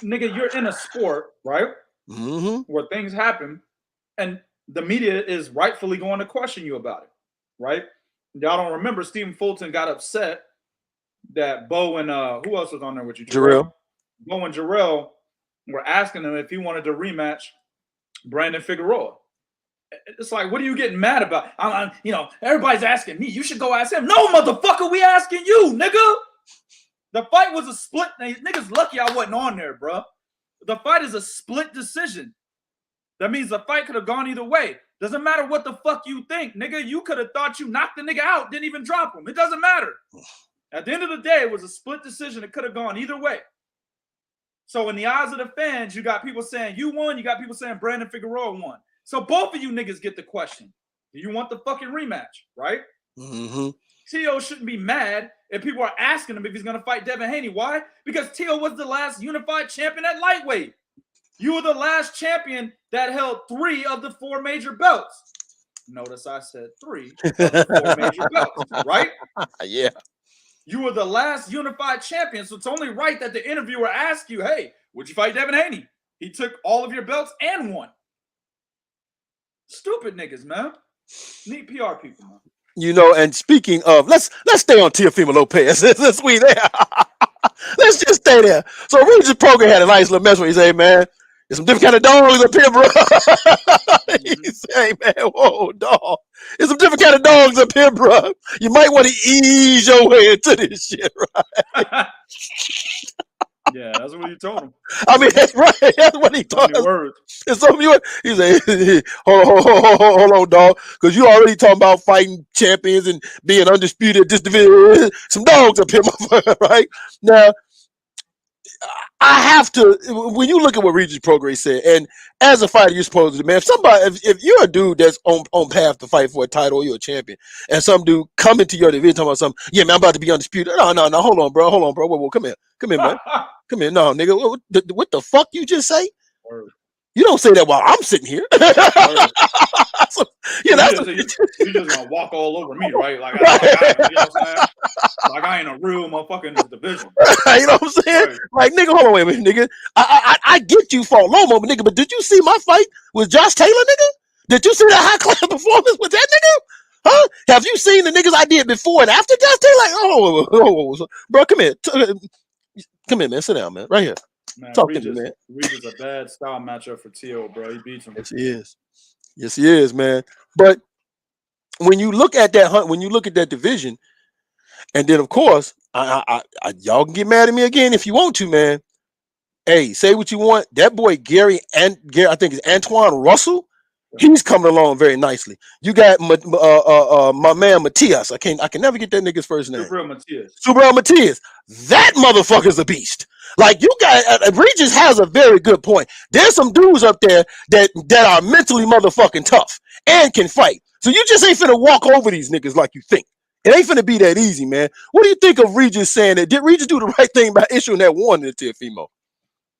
you're in a sport, right?
Mm-hmm.
Where things happen, and the media is rightfully going to question you about it, right? Y'all don't remember Stephen Fulton got upset that Bo and who else was on there with you?
Jarrell.
Bo and Jarrell were asking him if he wanted to rematch Brandon Figueroa. It's like, what are you getting mad about? Everybody's asking me. You should go ask him. No, motherfucker, we asking you, nigga. The fight was a split. Niggas lucky I wasn't on there, bro. The fight is a split decision. That means the fight could have gone either way. Doesn't matter what the fuck you think, nigga. You could have thought you knocked the nigga out, didn't even drop him. It doesn't matter. At the end of the day, it was a split decision. It could have gone either way. So in the eyes of the fans, you got people saying you won. You got people saying Brandon Figueroa won. So both of you niggas get the question. Do you want the fucking rematch, right?
Mm-hmm.
Teo shouldn't be mad if people are asking him if he's going to fight Devin Haney. Why? Because Teo was the last unified champion at lightweight. You were the last champion that held 3 of the 4 major belts. Notice I said 3 of the 4 major belts, right?
Yeah.
You were the last unified champion, so it's only right that the interviewer asks you, hey, would you fight Devin Haney? He took all of your belts and won. Stupid niggas, man. Need PR people, man.
And speaking of, let's stay on Teofimo Lopez. Let's we there. Let's just stay there. So Regis Prograis had a nice little mess where he said, hey, man, there's some different kind of dogs up here, bro. He said, hey, man, whoa, dog. There's some different kind of dogs up here, bro. You might want to ease your way into this shit, right?
Yeah, that's what he told him.
I mean, that's right. That's what he told him. It's so many words. He said, hold on, dog. Because you already talking about fighting champions and being undisputed. This division, some dogs up here, motherfucker, right? Now, I have to, when you look at what Regis Prograis said, and as a fighter, you're supposed to, man, if you're a dude that's on path to fight for a title, or you're a champion, and some dude come into your division talking about something, yeah, man, I'm about to be undisputed. No, hold on, bro. Whoa, come here, man. Come here, no, nigga. What the fuck you just say? Word. You don't say that while I'm sitting here. So,
yeah, you just gonna walk all over me, right? Like, you know what I'm saying? Like I ain't a real motherfucker in this division.
You know what I'm saying? Right. Like, nigga, hold on, wait a minute, nigga. I get you for a low moment, nigga, but did you see my fight with Josh Taylor, nigga? Did you see that high class performance with that nigga? Huh? Have you seen the niggas I did before and after Josh Taylor? Like, oh, bro, come here. Come here, man. Sit down, man. Right here.
Man,
talk to me, man.
Regis a bad style matchup for Teo, bro. He beats him.
Yes, he is. Yes, he is, man. But when you look at that hunt, when you look at that division, and then of course, y'all can get mad at me again if you want to, man. Hey, say what you want. That boy Gary, I think it's Antoine Russell. He's coming along very nicely. You got my man Matias. I can never get that nigga's first name. Super Matias. That motherfucker's a beast. Like, you got Regis has a very good point. There's some dudes up there that are mentally motherfucking tough and can fight. So you just ain't finna walk over these niggas like you think. It ain't finna be that easy, man. What do you think of Regis saying that? Did Regis do the right thing by issuing that warning to Teofimo?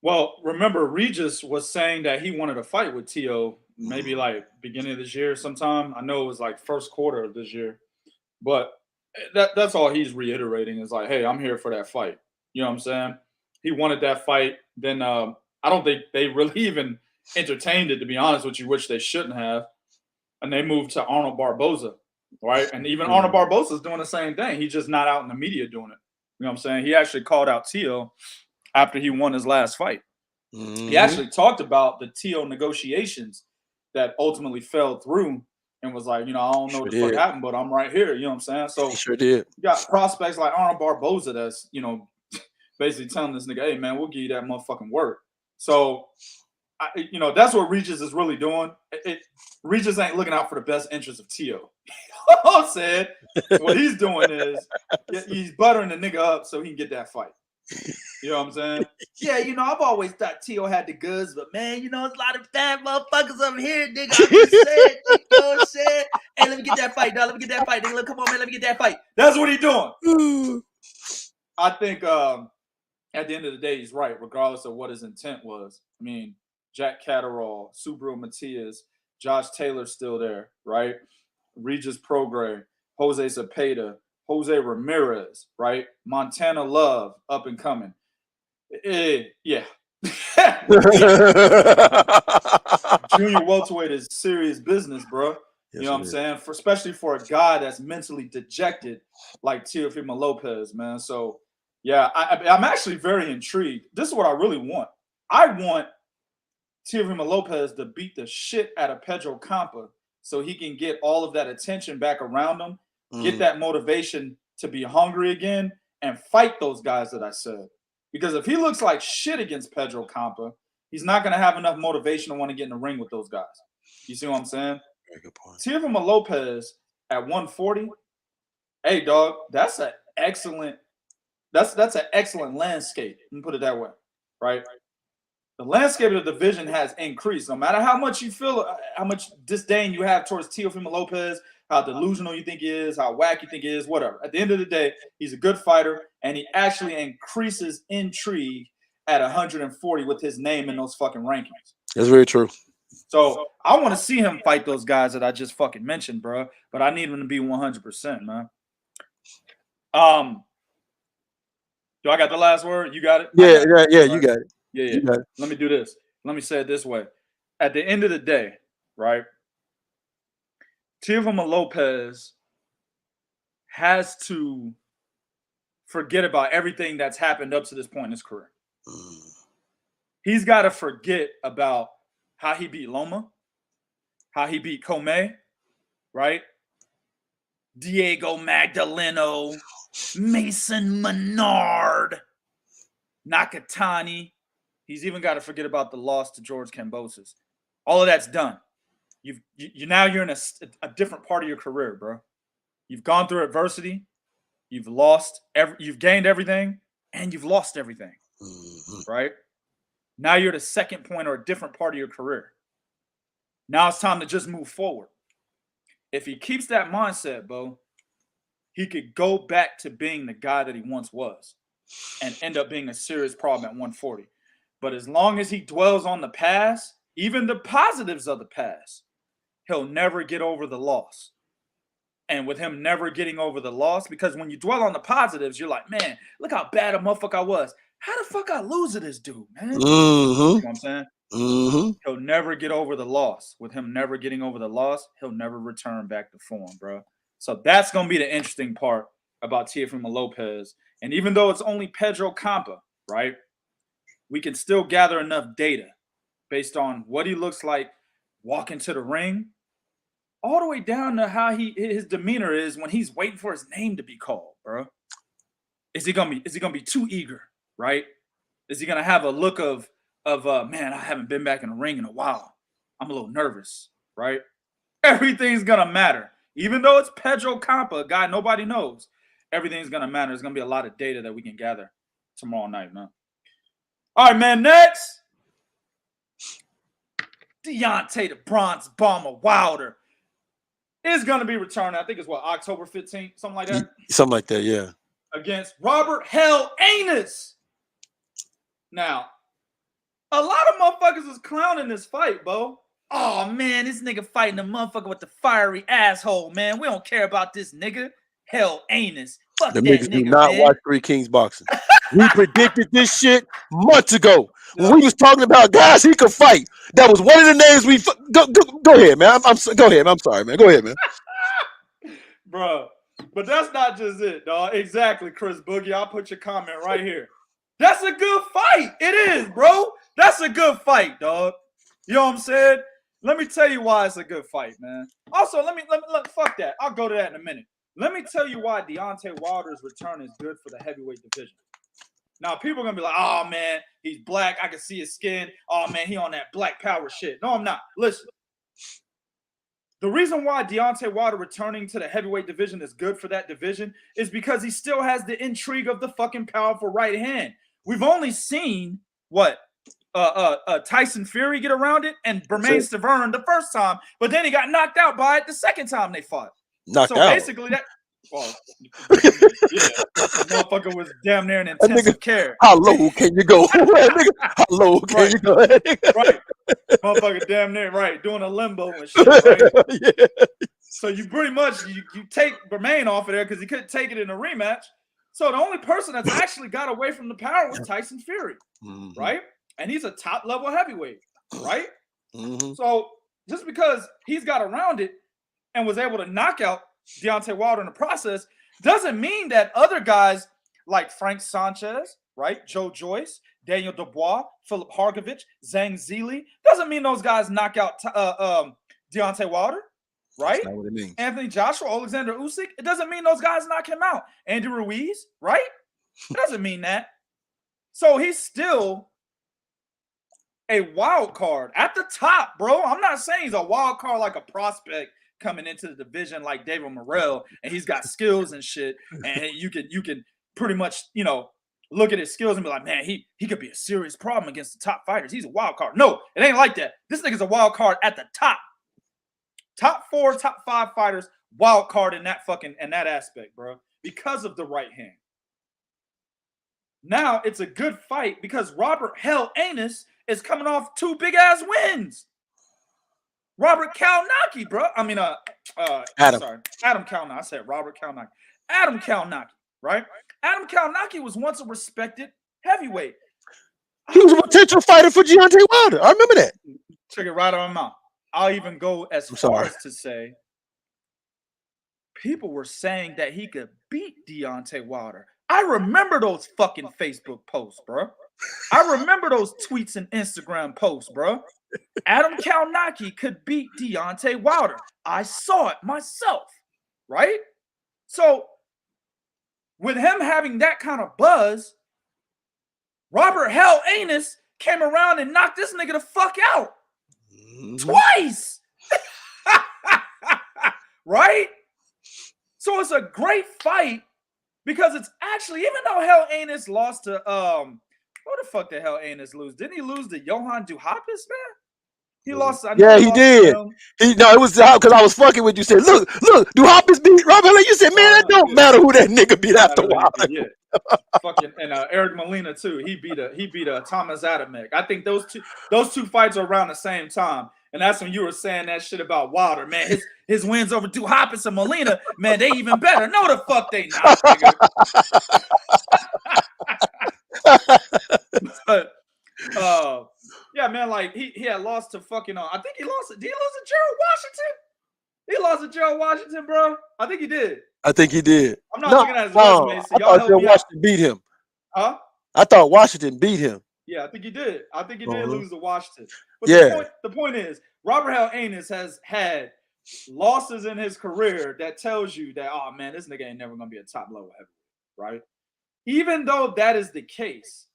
Well, remember, Regis was saying that he wanted to fight with Teo maybe like beginning of this year sometime. I know it was like first quarter of this year, but that's all he's reiterating is like, hey, I'm here for that fight. You know what I'm saying? He wanted that fight. Then I don't think they really even entertained it, to be honest with you, which they shouldn't have. And they moved to Arnold Barboza, right? And even Arnold Barboza is doing the same thing. He's just not out in the media doing it. You know what I'm saying? He actually called out Teo after he won his last fight. He actually talked about the Teo negotiations that ultimately fell through and was like, I don't know what the fuck happened, but I'm right here. You know what I'm saying? So
he sure did.
You got prospects like Arnold Barboza that's, basically telling this nigga, hey, man, we'll give you that motherfucking work. So, that's what Regis is really doing. Regis ain't looking out for the best interest of Teo. I'm saying what he's doing is he's buttering the nigga up so he can get that fight. You know what I'm saying? Yeah, I've always thought Teo had the goods, but man, there's a lot of fat motherfuckers over here, nigga. I'm just saying, you know what I'm saying? Hey, let me get that fight, dog. Let me get that fight, nigga. Come on, man, let me get that fight. That's what he's doing. I think at the end of the day, he's right, regardless of what his intent was. I mean, Jack Catterall, Subaru Matias, Josh Taylor's still there, right? Regis Prograis, Jose Zepeda, Jose Ramirez, right? Montana Love, up and coming. Yeah. Junior welterweight is serious business, bro. Yes, you know what I'm saying? Especially for a guy that's mentally dejected like Teofimo Lopez, man. So, yeah, I'm actually very intrigued. This is what I really want. I want Teofimo Lopez to beat the shit out of Pedro Campa so he can get all of that attention back around him, get that motivation to be hungry again, and fight those guys that I said. Because if he looks like shit against Pedro Campa, he's not going to have enough motivation to want to get in the ring with those guys. You see what I'm saying? Very good point. Teofimo Lopez at 140, hey, dog, that's an excellent landscape. Let me put it that way, right? The landscape of the division has increased. No matter how much you feel, how much disdain you have towards Teofimo Lopez, how delusional you think he is, how whack you think he is, whatever. At the end of the day, he's a good fighter, and he actually increases intrigue at 140 with his name in those fucking rankings.
That's very true.
So I want to see him fight those guys that I just fucking mentioned, bro. But I need him to be 100%, man. Do I got the last word? You got it?
Yeah, you got it.
Yeah. Let me do this. Let me say it this way. At the end of the day, right, Teofimo Lopez has to forget about everything that's happened up to this point in his career. He's got to forget about how he beat Loma, how he beat Comey, right? Diego Magdaleno, Mason Menard, Nakatani. He's even got to forget about the loss to George Kambosos. All of that's done. You're in a different part of your career, bro. You've gone through adversity. You've you've gained everything, and you've lost everything, right? Now you're at a second point or a different part of your career. Now it's time to just move forward. If he keeps that mindset, Bo, he could go back to being the guy that he once was and end up being a serious problem at 140. But as long as he dwells on the past, even the positives of the past, he'll never get over the loss. And with him never getting over the loss, because when you dwell on the positives, you're like, man, look how bad a motherfucker I was. How the fuck I lose to this dude, man? You know what I'm saying? He'll never get over the loss. With him never getting over the loss, he'll never return back to form, bro. So that's going to be the interesting part about Teofimo Lopez. And even though it's only Pedro Campa, right, we can still gather enough data based on what he looks like walking to the ring, all the way down to how his demeanor is when he's waiting for his name to be called, bro. Is he gonna be too eager, right? Is he gonna have a look of man, I haven't been back in the ring in a while. I'm a little nervous, right? Everything's gonna matter. Even though it's Pedro Campa, a guy nobody knows, everything's gonna matter. There's gonna be a lot of data that we can gather tomorrow night, man. All right, man, next. Deontay the Bronze Bomber Wilder is going to be returning. I think it's what, October 15th, something like that.
Something like that, yeah.
Against Robert Hell Anus. Now, a lot of motherfuckers is clowning this fight, Bo. Oh man, this nigga fighting a motherfucker with the fiery asshole, man. We don't care about this nigga. Hell Anus. Fuck
the
that
niggas
nigga,
do not
man.
watch Three Kings boxing. We predicted this shit months ago when we was talking about guys he could fight. That was one of the names we go ahead, man. Go ahead. I'm sorry, man. Go ahead, man.
Bro, but that's not just it, dog. Exactly, Chris Boogie. I'll put your comment right here. That's a good fight. It is, bro. That's a good fight, dog. You know what I'm saying? Let me tell you why it's a good fight, man. Also, let me fuck that. I'll go to that in a minute. Let me tell you why Deontay Wilder's return is good for the heavyweight division. Now, people are going to be like, oh, man, he's black. I can see his skin. Oh, man, he on that black power shit. No, I'm not. Listen. The reason why Deontay Wilder returning to the heavyweight division is good for that division is because he still has the intrigue of the fucking powerful right hand. We've only seen, what, Tyson Fury get around it and Bermain Stavern the first time, but then he got knocked out by it the second time they fought.
Knocked out.
Basically that. Well, yeah, motherfucker was damn near in intensive care.
How low can you go? How low can you go?
Right, motherfucker, damn near right, doing a limbo and shit. Right?
Yeah.
So you pretty much you take Bermain off of there because he couldn't take it in a rematch. So the only person that's actually got away from the power was Tyson Fury, right? And he's a top level heavyweight, right? So just because he's got around it and was able to knock out Deontay Wilder in the process doesn't mean that other guys like Frank Sanchez, right? Joe Joyce, Daniel Dubois, Philip Hargovich, Zhang Zili, doesn't mean those guys knock out Deontay Wilder, right?
That's not what it means.
Anthony Joshua, Alexander Usyk, it doesn't mean those guys knock him out. Andy Ruiz, right? It doesn't mean that. So he's still a wild card at the top, bro. I'm not saying he's a wild card like a prospect coming into the division like David Morrell, and he's got skills and shit, and you can pretty much, you know, look at his skills and be like, man, he could be a serious problem against the top fighters. He's a wild card. No, it ain't like that. This nigga's a wild card at the top. Top 4, top 5 fighters, wild card in that aspect, bro, because of the right hand. Now it's a good fight because Robert Hell Anus is coming off 2 big ass wins. Robert Kalnaki, bro. I mean, Adam Kalnaki. I said Robert Kalnaki. Adam Kalnaki, right? Adam Kalnaki was once a respected heavyweight.
He was a potential fighter for Deontay Wilder. I remember that.
Check it right on my mouth. I'll even go as far as to say people were saying that he could beat Deontay Wilder. I remember those fucking Facebook posts, bro. I remember those tweets and Instagram posts, bro. Adam Kalnaki could beat Deontay Wilder. I saw it myself, right? So with him having that kind of buzz, Robert Hell Anus came around and knocked this nigga the fuck out. Twice. Right? So it's a great fight because it's actually, even though Hell Anus lost to what the fuck did Hell Anus lose? Didn't he lose to Johan Duhaupas, man? He lost.
Yeah, he did. It was because I was fucking with you. Said, look, Duhaupas beat Robert. You said, man, it don't matter who that nigga beat after a while.
Yeah. Fucking and Eric Molina too. He beat a Thomas Adamek. I think those two fights are around the same time. And that's when you were saying that shit about Wilder, man. His wins over Duhaupas and Molina, man, they even better. No, the fuck they not, nigga. But, yeah, man, like he had lost to fucking. I think he lost. Did he lose to Gerald Washington? He lost to Gerald Washington, bro. I think he did.
I think he did.
I'm not looking at his resume, so
I thought Washington beat him.
Huh?
I thought Washington beat him.
Yeah, I think he did. I think he did lose to Washington. But the point is, Robert Hell Anus has had losses in his career that tells you that, oh man, this nigga ain't never gonna be a top level heavyweight, right? Even though that is the case,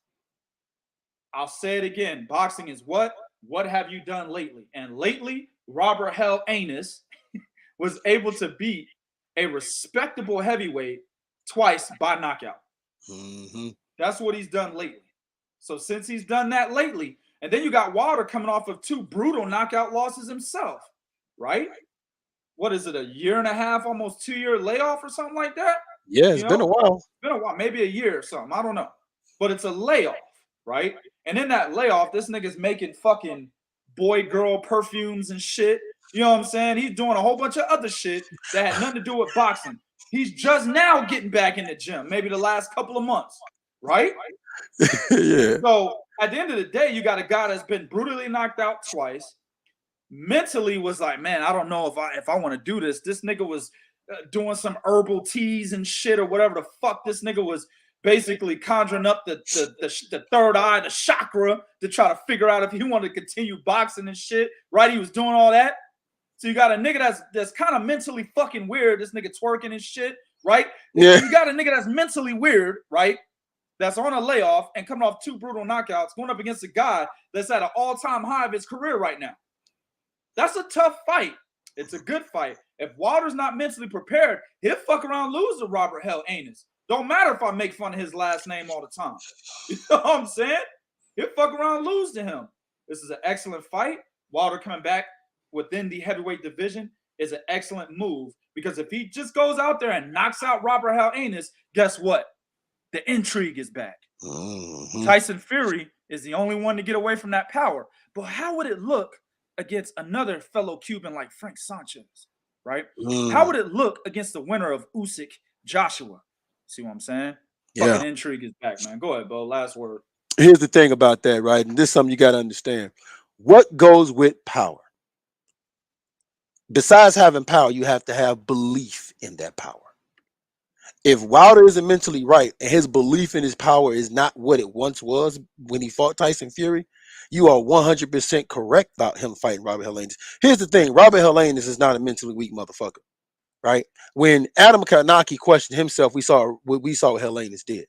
I'll say it again. Boxing is what? What have you done lately? And lately, Robert Hell Anus was able to beat a respectable heavyweight twice by knockout. That's what he's done lately. So since he's done that lately, and then you got Wilder coming off of 2 brutal knockout losses himself, right? what is it, a year and a half, almost 2-year layoff or something like that?
Yeah, it's been a while.
It's been a while, maybe a year or something. I don't know. But it's a layoff, right? And in that layoff, this nigga's making fucking boy girl perfumes and shit. You know what I'm saying? He's doing a whole bunch of other shit that had nothing to do with boxing. He's just now getting back in the gym, maybe the last couple of months, right?
Yeah.
So at the end of the day, you got a guy that's been brutally knocked out twice. Mentally was like, man, I don't know if I want to do this. This nigga was doing some herbal teas and shit or whatever the fuck. This nigga was basically conjuring up the third eye, the chakra, to try to figure out if he wanted to continue boxing and shit. Right? He was doing all that. So you got a nigga that's kind of mentally fucking weird. This nigga twerking and shit, right?
Yeah.
You got a nigga that's mentally weird, right? That's on a layoff and coming off 2 brutal knockouts, going up against a guy that's at an all-time high of his career right now. That's a tough fight. It's a good fight. If Wilder's not mentally prepared, he'll fuck around lose to Robert Hell Anus. Don't matter if I make fun of his last name all the time. You know what I'm saying? He'll fuck around lose to him. This is an excellent fight. Wilder coming back within the heavyweight division is an excellent move, because if he just goes out there and knocks out Robert Hell Anus, guess what? The intrigue is back.
Mm-hmm.
Tyson Fury is the only one to get away from that power. But how would it look against another fellow Cuban like Frank Sanchez, right? How would it look against the winner of Usyk, Joshua? See what I'm saying?
Yeah.
Fucking intrigue is back, man. Go ahead, Bo. Last word.
Here's the thing about that, right? And this is something you got to understand. What goes with power? Besides having power, you have to have belief in that power. If Wilder isn't mentally right and his belief in his power is not what it once was when he fought Tyson Fury, you are 100% correct about him fighting Robert Hell Anus. Here's the thing. Robert Hell Anus is not a mentally weak motherfucker, right? When Adam Karnacki questioned himself, we saw what Hell Anus did.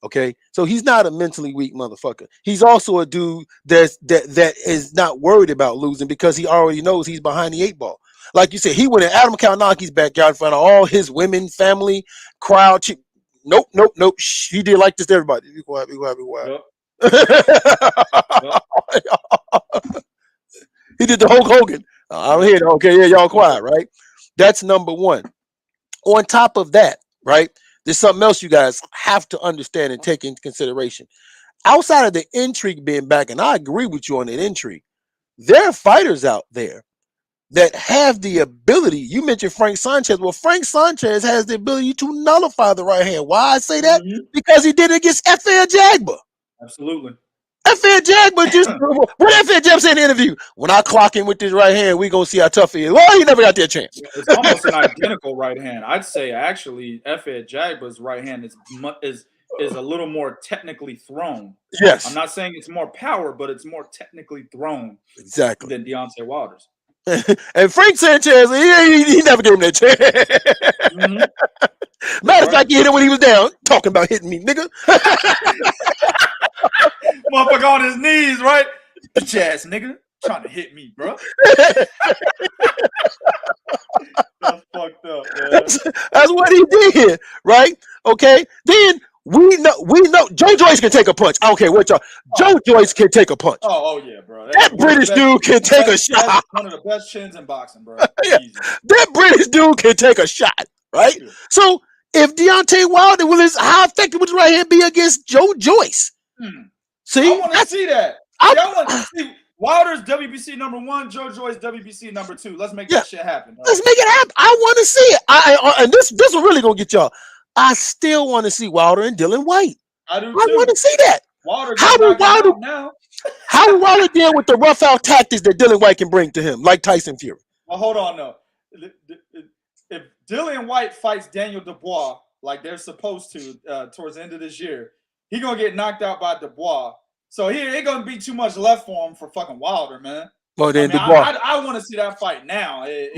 Okay, so he's not a mentally weak motherfucker. He's also a dude that is not worried about losing, because he already knows he's behind the 8 ball. Like you said, he went in Adam Karnacki's backyard in front of all his women, family, crowd. Nope. Shh, he did like this to everybody. Be quiet. Yep. He did the Hulk Hogan. I'm here. Okay, yeah, y'all quiet, right? That's number one. On top of that, right, there's something else you guys have to understand and take into consideration. Outside of the intrigue being back, and I agree with you on that intrigue, there are fighters out there that have the ability. You mentioned Frank Sanchez. Well, Frank Sanchez has the ability to nullify the right hand. Why I say that? Because he did it against F.A. Jagba.
Absolutely.
F.A. Jagba just what F.A. Jagba said in the interview? When I clock him with this right hand, we gonna see how tough he is. Well, he never got that chance.
It's almost an identical right hand. I'd say actually F.A. Jagba's right hand is a little more technically thrown.
Yes.
I'm not saying it's more power, but it's more technically thrown.
Exactly.
Than Deontay Wilder's.
And Frank Sanchez, he never gave him that chance. Matter of fact, he hit him when he was down. Talking about hitting me, nigga.
Motherfucker on his knees, right? Bitch ass nigga. Trying to hit me, bro. That's fucked up, man.
That's what he did, right? Okay. Then we know Joe Joyce can take a punch. I don't care what y'all. Joe Joyce can take a punch.
Oh yeah, bro.
That British dude can take a shot.
One of the best chins in boxing, bro.
Yeah. That British dude can take a shot, right? Yeah. So if Deontay Wilder how effective would his right hand be against Joe Joyce? See,
I want to see that. I want to see Wilder's WBC #1, Joe Joyce WBC #2. Let's make that shit happen. Bro.
Let's make it happen. I want to see it. And this will really gonna get y'all. I still want to see Wilder and Dillian White.
I do too.
I want to see that.
How would
Wilder deal with the rough out tactics that Dillian White can bring to him, like Tyson Fury?
Well, hold on, though. If Dillian White fights Daniel Dubois like they're supposed to towards the end of this year, he's gonna get knocked out by Dubois. So here ain't gonna be too much left for him for fucking Wilder, man.
Well, then Dubois.
I want to see that fight now.
I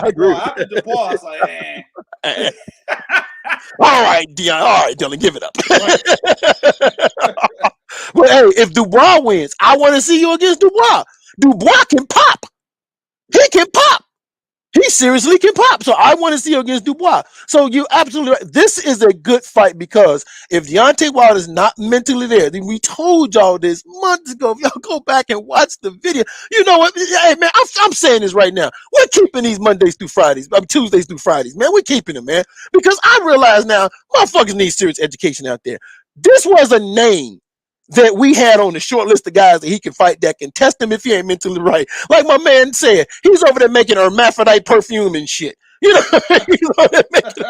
agree.
After Dubois, I was like,
All right, Dylan, give it up. Well, hey, if Dubois wins, I want to see you against Dubois. Dubois can pop. He can pop. He seriously can pop. So I want to see him against Dubois. So you absolutely right. This is a good fight because if Deontay Wilder is not mentally there, then we told y'all this months ago. If y'all go back and watch the video, you know what? Hey, man, I'm saying this right now. We're keeping these Mondays through Fridays. Tuesdays through Fridays, man. We're keeping them, man. Because I realize now, motherfuckers need serious education out there. This was a name that we had on the short list of guys that he can fight that can test him if he ain't mentally right. Like my man said, he's over there making hermaphrodite perfume and shit. You know, he's over there making,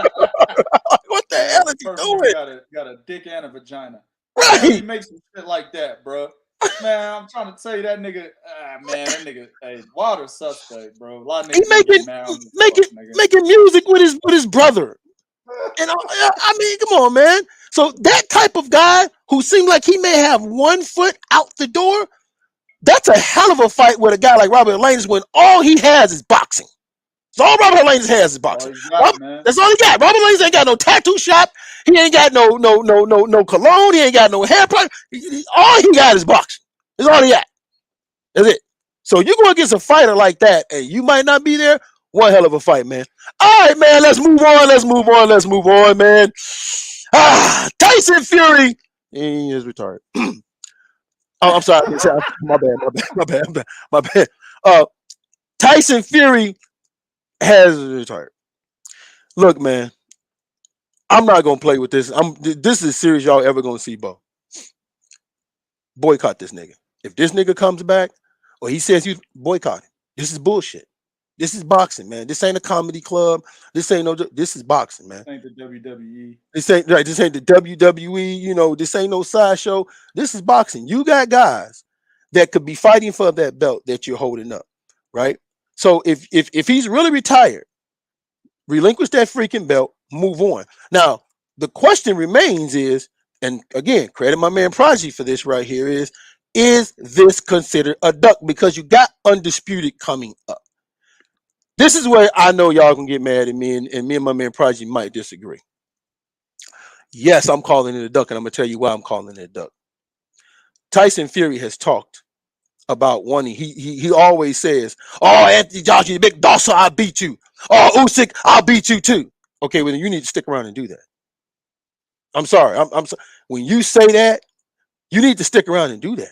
what the hell is he doing?
Got a dick and a vagina.
Right.
He makes some shit like that, bro. Man, I'm trying to tell you that nigga. Man, that nigga. Hey, Wilder suspect, bro. A lot of niggas
making music with his brother. And I mean, come on, man. So that type of guy who seemed like he may have 1 foot out the door, that's a hell of a fight with a guy like Robert Lanes when all he has is boxing. So all Robert Lanes has is boxing. That's all he got. Robert Lanes ain't got no tattoo shop. He ain't got no cologne. He ain't got no hair product. All he got is boxing. That's all he got. That's it. So you go against a fighter like that, and you might not be there. One hell of a fight, man. All right, man. Let's move on, man. Tyson Fury. He is retarded. Oh, I'm sorry. My bad. Tyson Fury has retired. Look, man. I'm not gonna play with this. This is a series y'all ever gonna see, Bo. Boycott this nigga. If this nigga comes back, or he says you boycott him, this is bullshit. This is boxing, man. This ain't a comedy club. This ain't no. This is boxing, man.
This ain't the WWE.
This ain't right. This ain't the WWE. You know, this ain't no sideshow. This is boxing. You got guys that could be fighting for that belt that you're holding up, right? So if he's really retired, relinquish that freaking belt, move on. Now the question remains is, and again, credit my man Prodigy for this right here, is this considered a duck? Because you got Undisputed coming up. This is where I know y'all can get mad at me, and me and my man Prodigy might disagree. Yes, I'm calling it a duck, and I'm gonna tell you why I'm calling it a duck. Tyson Fury has talked about wanting. He always says, "Oh, Anthony Joshua, you big dawson, I'll beat you. Oh, Usyk, I'll beat you too." Okay, well then you need to stick around and do that. I'm sorry. I'm sorry. When you say that, you need to stick around and do that.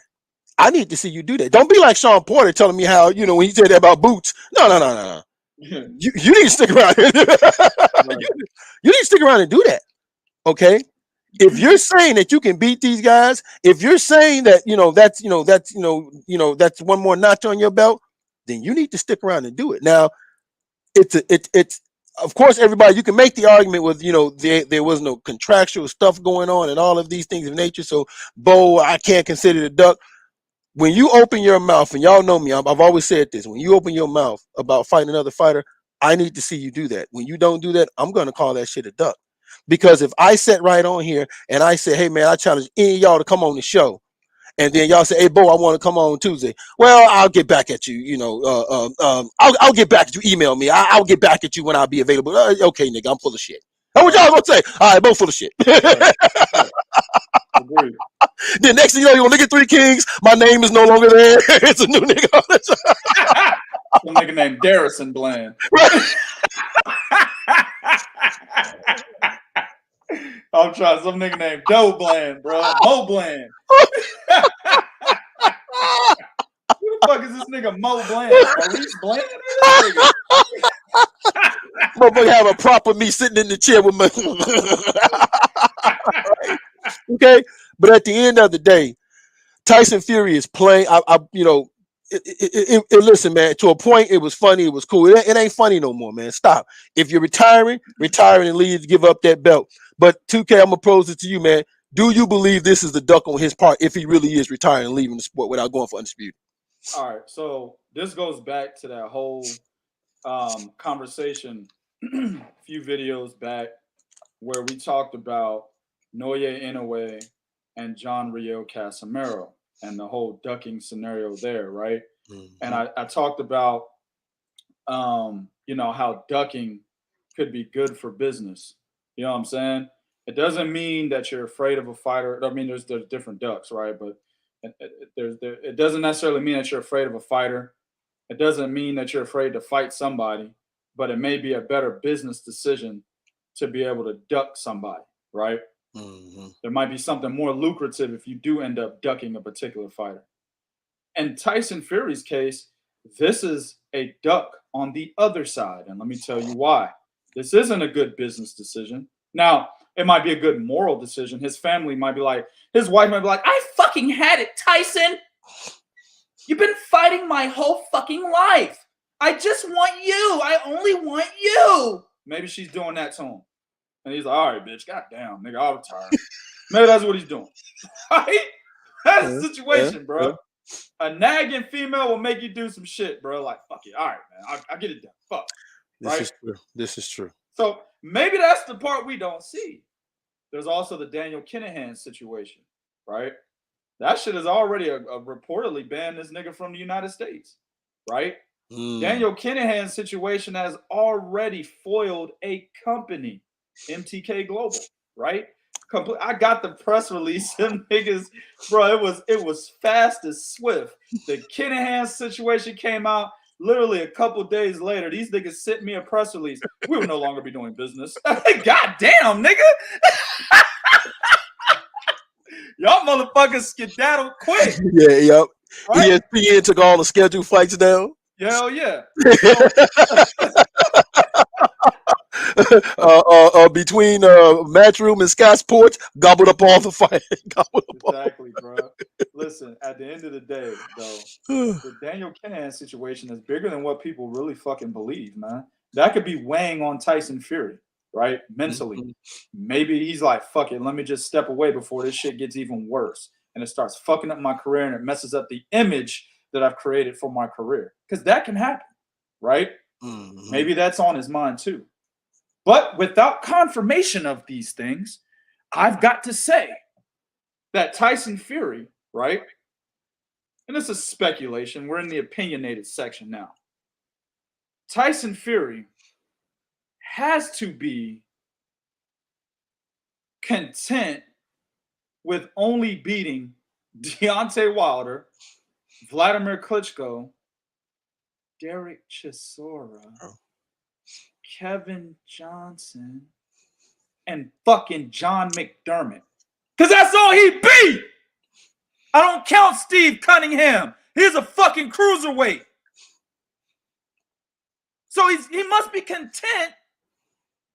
I need to see you do that. Don't be like Sean Porter telling me how, you know, when he said that about boots. No. You need to stick around. You need to stick around and do that. Okay. If you're saying that you can beat these guys, if you're saying that, that's one more notch on your belt, then you need to stick around and do it. Now, it's of course, everybody, you can make the argument with, there was no contractual stuff going on and all of these things of nature. So, Bo, I can't consider the duck. When you open your mouth, and y'all know me, I've always said this, when you open your mouth about fighting another fighter, I need to see you do that. When you don't do that, I'm going to call that shit a duck. Because if I sat right on here and I said, hey, man, I challenge any of y'all to come on the show, and then y'all say, hey, Bo, I want to come on Tuesday. Well, I'll get back at you. I'll get back at you. Email me. I'll get back at you when I'll be available. Okay, nigga, I'm full of shit. That's what y'all gonna say. All right, Bo, full of shit. Right. Agreed. Then next thing you know, you're gonna look at Three Kings. My name is no longer there. It's a new nigga on the show.
Some nigga named Darrison Bland. Right. I'm trying some nigga named Doe Bland, bro. Mo Bland. Who the fuck is this nigga Mo Bland? Maurice Bland?
Motherfucker have a prop of me sitting in the chair with my okay. But at the end of the day, Tyson Fury is playing. Listen, man, to a point, it was funny. It was cool. It ain't funny no more, man. Stop. If you're retiring and leave, give up that belt. But 2K, I'm going to pose it to you, man. Do you believe this is the duck on his part if he really is retiring and leaving the sport without going for Undisputed?
All right. So this goes back to that whole conversation a few videos back where we talked about Naoya Inoue and John Riel Casimero and the whole ducking scenario there, right? Mm-hmm. And I talked about, how ducking could be good for business. You know what I'm saying? It doesn't mean that you're afraid of a fighter. I mean, there's different ducks, right? But it doesn't necessarily mean that you're afraid of a fighter. It doesn't mean that you're afraid to fight somebody. but it may be a better business decision to be able to duck somebody, right? There might be something more lucrative if you do end up ducking a particular fighter. In Tyson Fury's case, this is a duck on the other side. And let me tell you why. This isn't a good business decision. Now, it might be a good moral decision. His family might be like, his wife might be like, I fucking had it, Tyson. You've been fighting my whole fucking life. I just want you. I only want you. Maybe she's doing that to him. And he's like, all right, bitch, goddamn, nigga, I'll retire. Maybe that's what he's doing. Right? That's the situation, bro. A nagging female will make you do some shit, bro. Like, fuck it. All right, man. I get it done. Fuck.
This is true. This is true.
So maybe that's the part we don't see. There's also the Daniel Kinahan situation, right? That shit is already reportedly banned this nigga from the United States, right? Daniel Kinahan's situation has already foiled a company, MTK Global, right? I got the press release. Them niggas, bro, it was fast as swift. The Kinahan situation came out literally a couple days later. These niggas sent me a press release. We will no longer be doing business. God damn, nigga. Y'all motherfuckers skedaddle quick.
Yeah, yep.
Right?
ESPN took all the scheduled fights down.
Hell yeah.
Between Matchroom and Sky Sports, gobbled up all the fight.
Exactly, bro. Listen, at the end of the day, though, the Daniel Kinahan situation is bigger than what people really fucking believe, man. That could be weighing on Tyson Fury, right? Mentally. Maybe he's like, fuck it, let me just step away before this shit gets even worse. And it starts fucking up my career and it messes up the image that I've created for my career. Because that can happen, right? Maybe that's on his mind too. But without confirmation of these things, I've got to say that Tyson Fury, right? And this is speculation. We're in the opinionated section now. Tyson Fury has to be content with only beating Deontay Wilder, Vladimir Klitschko, Derek Chisora, Kevin Johnson, and fucking John McDermott. Because that's all he beat. I don't count Steve Cunningham. He's a fucking cruiserweight. So he must be content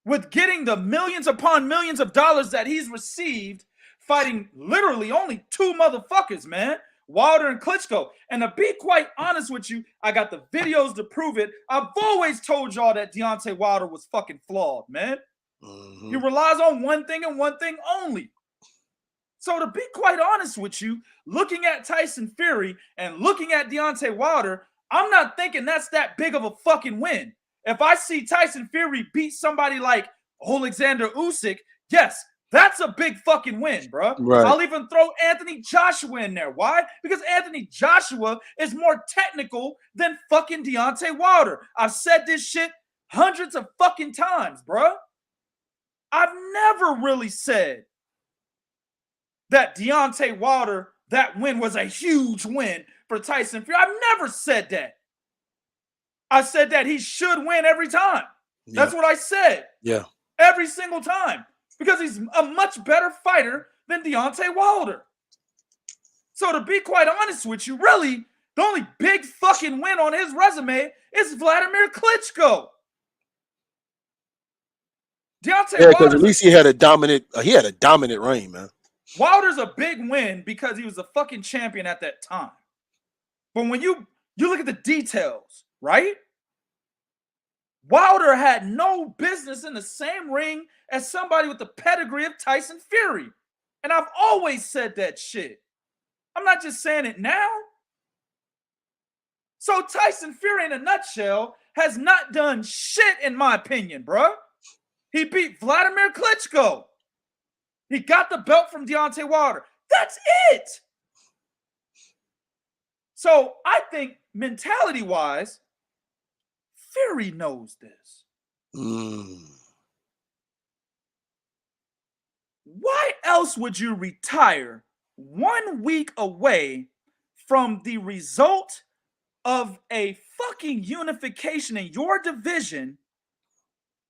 with getting the millions upon millions of dollars that he's received fighting literally only two motherfuckers, man. Wilder and Klitschko. And to be quite honest with you, I got the videos to prove it. I've always told y'all that Deontay Wilder was fucking flawed, man. He relies on one thing and one thing only. So to be quite honest with you, looking at Tyson Fury and looking at Deontay Wilder, I'm not thinking that's that big of a fucking win. If I see Tyson Fury beat somebody like Alexander Usyk, yes, that's a big fucking win, bro.
Right.
I'll even throw Anthony Joshua in there. Why? Because Anthony Joshua is more technical than fucking Deontay Wilder. I've said this shit hundreds of fucking times, bro. I've never really said that Deontay Wilder, that win was a huge win for Tyson Fury. I've never said that. I said that he should win every time. Yeah. That's what I said.
Yeah.
Every single time. Because he's a much better fighter than Deontay Wilder. So to be quite honest with you, really, the only big fucking win on his resume is Vladimir Klitschko. Deontay
Wilder, because at least he had a dominant reign, man.
Wilder's a big win because he was a fucking champion at that time. But when you look at the details, right? Wilder had no business in the same ring as somebody with the pedigree of Tyson Fury. And I've always said that shit. I'm not just saying it now. So Tyson Fury, in a nutshell, has not done shit, in my opinion, bro. He beat Vladimir Klitschko. He got the belt from Deontay Wilder. That's it. So I think mentality-wise, Fury knows this. Why else would you retire 1 week away from the result of a fucking unification in your division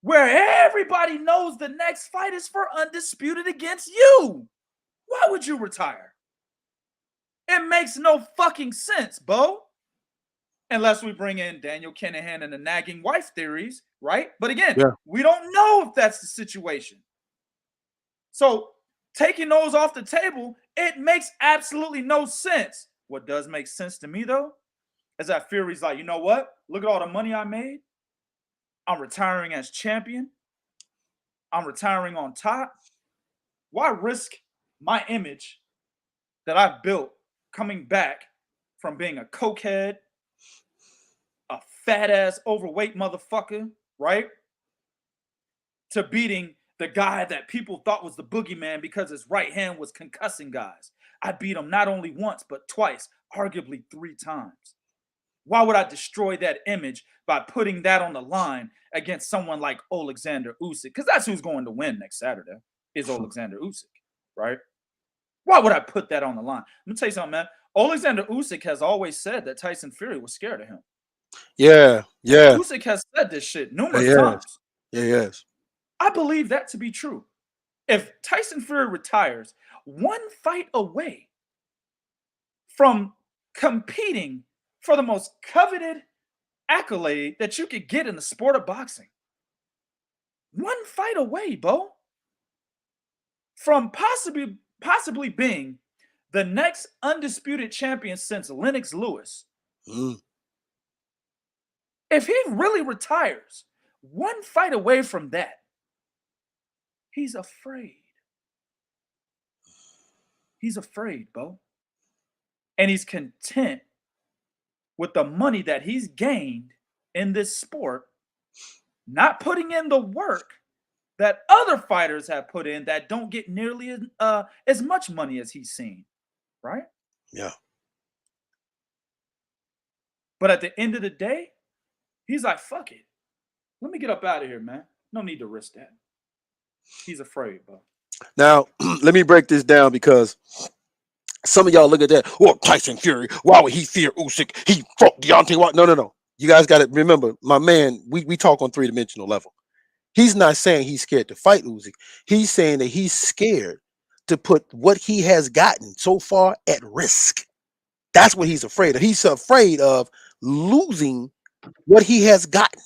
where everybody knows the next fight is for undisputed against you. Why would you retire? It makes no fucking sense, Bo. Unless we bring in Daniel Kinahan and the nagging wife theories, right? But again, we don't know if that's the situation. So taking those off the table, it makes absolutely no sense. What does make sense to me, though, is that Fury's like, you know what? Look at all the money I made. I'm retiring as champion. I'm retiring on top. Why risk my image that I've built coming back from being a cokehead, a fat-ass overweight motherfucker, right, to beating the guy that people thought was the boogeyman because his right hand was concussing guys? I beat him not only once, but twice, arguably 3 times. Why would I destroy that image by putting that on the line against someone like Alexander Usyk? Because that's who's going to win next Saturday, is Alexander Usyk, right? Why would I put that on the line? Let me tell you something, man. Alexander Usyk has always said that Tyson Fury was scared of him.
Yeah.
Usyk has said this shit numerous times.
Yes.
I believe that to be true. If Tyson Fury retires, one fight away from competing for the most coveted accolade that you could get in the sport of boxing. One fight away, Bo, from possibly being the next undisputed champion since Lennox Lewis. If he really retires, one fight away from that, he's afraid. He's afraid, Bo. And he's content with the money that he's gained in this sport, not putting in the work that other fighters have put in that don't get nearly as much money as he's seen, right?
Yeah.
But at the end of the day, he's like, fuck it. Let me get up out of here, man. No need to risk that. He's afraid, bro.
Now, let me break this down because some of y'all look at that. Oh, Tyson Fury. Why would he fear Usyk? He fought Deontay Wilder. No. You guys got to remember, my man, we talk on 3-dimensional level. He's not saying he's scared to fight Usyk. He's saying that he's scared to put what he has gotten so far at risk. That's what he's afraid of. He's afraid of losing what he has gotten.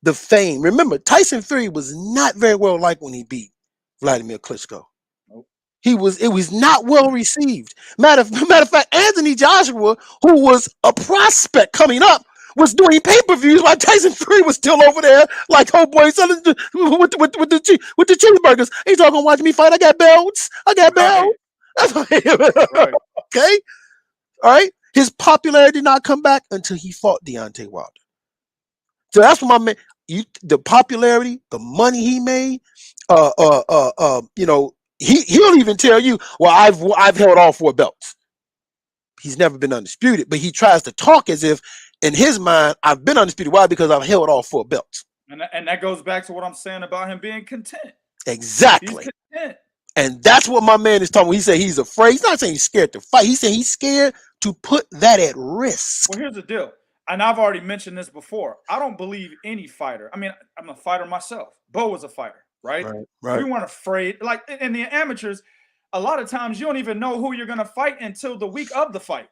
The fame. Remember, Tyson Fury was not very well liked when he beat Vladimir Klitschko. It was not well received. Matter of fact, Anthony Joshua, who was a prospect coming up, was doing pay-per-views while Tyson Fury was still over there, like, oh boy, selling with the cheeseburgers. He's talking, watch me fight. I got belts. Right. Okay. All right. His popularity did not come back until he fought Deontay Wilder. So that's what my man. The popularity, the money he made, he'll even tell you, well, I've held all 4 belts. He's never been undisputed, but he tries to talk as if in his mind, I've been undisputed. Why? Because I've held all 4 belts.
And that goes back to what I'm saying about him being content.
Exactly.
He's content.
And that's what my man is talking about. He said he's afraid. He's not saying he's scared to fight. He said he's scared to put that at risk.
Well, here's the deal. And I've already mentioned this before. I don't believe any fighter. I mean, I'm a fighter myself. Bo was a fighter, right? We weren't afraid. Like in the amateurs, a lot of times you don't even know who you're going to fight until the week of the fight.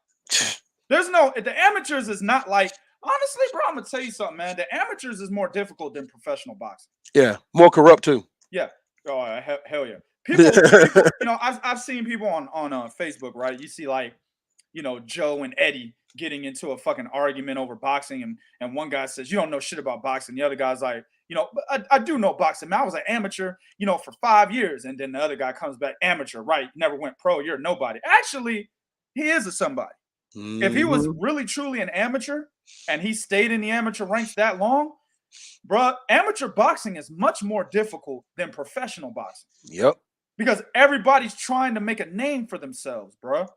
The amateurs is not like, honestly, bro, I'm going to tell you something, man. The amateurs is more difficult than professional boxing.
Yeah, more corrupt too.
Yeah. Oh, hell yeah. People I've seen people on Facebook, right? You see like, Joe and Eddie getting into a fucking argument over boxing, and one guy says, you don't know shit about boxing. The other guy's like, I do know boxing. Man, I was an amateur, for 5 years. And then the other guy comes back, amateur, right? Never went pro. You're nobody. Actually, he is a somebody. Mm-hmm. If he was really, truly an amateur and he stayed in the amateur ranks that long, bruh, amateur boxing is much more difficult than professional boxing.
Yep.
Because everybody's trying to make a name for themselves, bruh.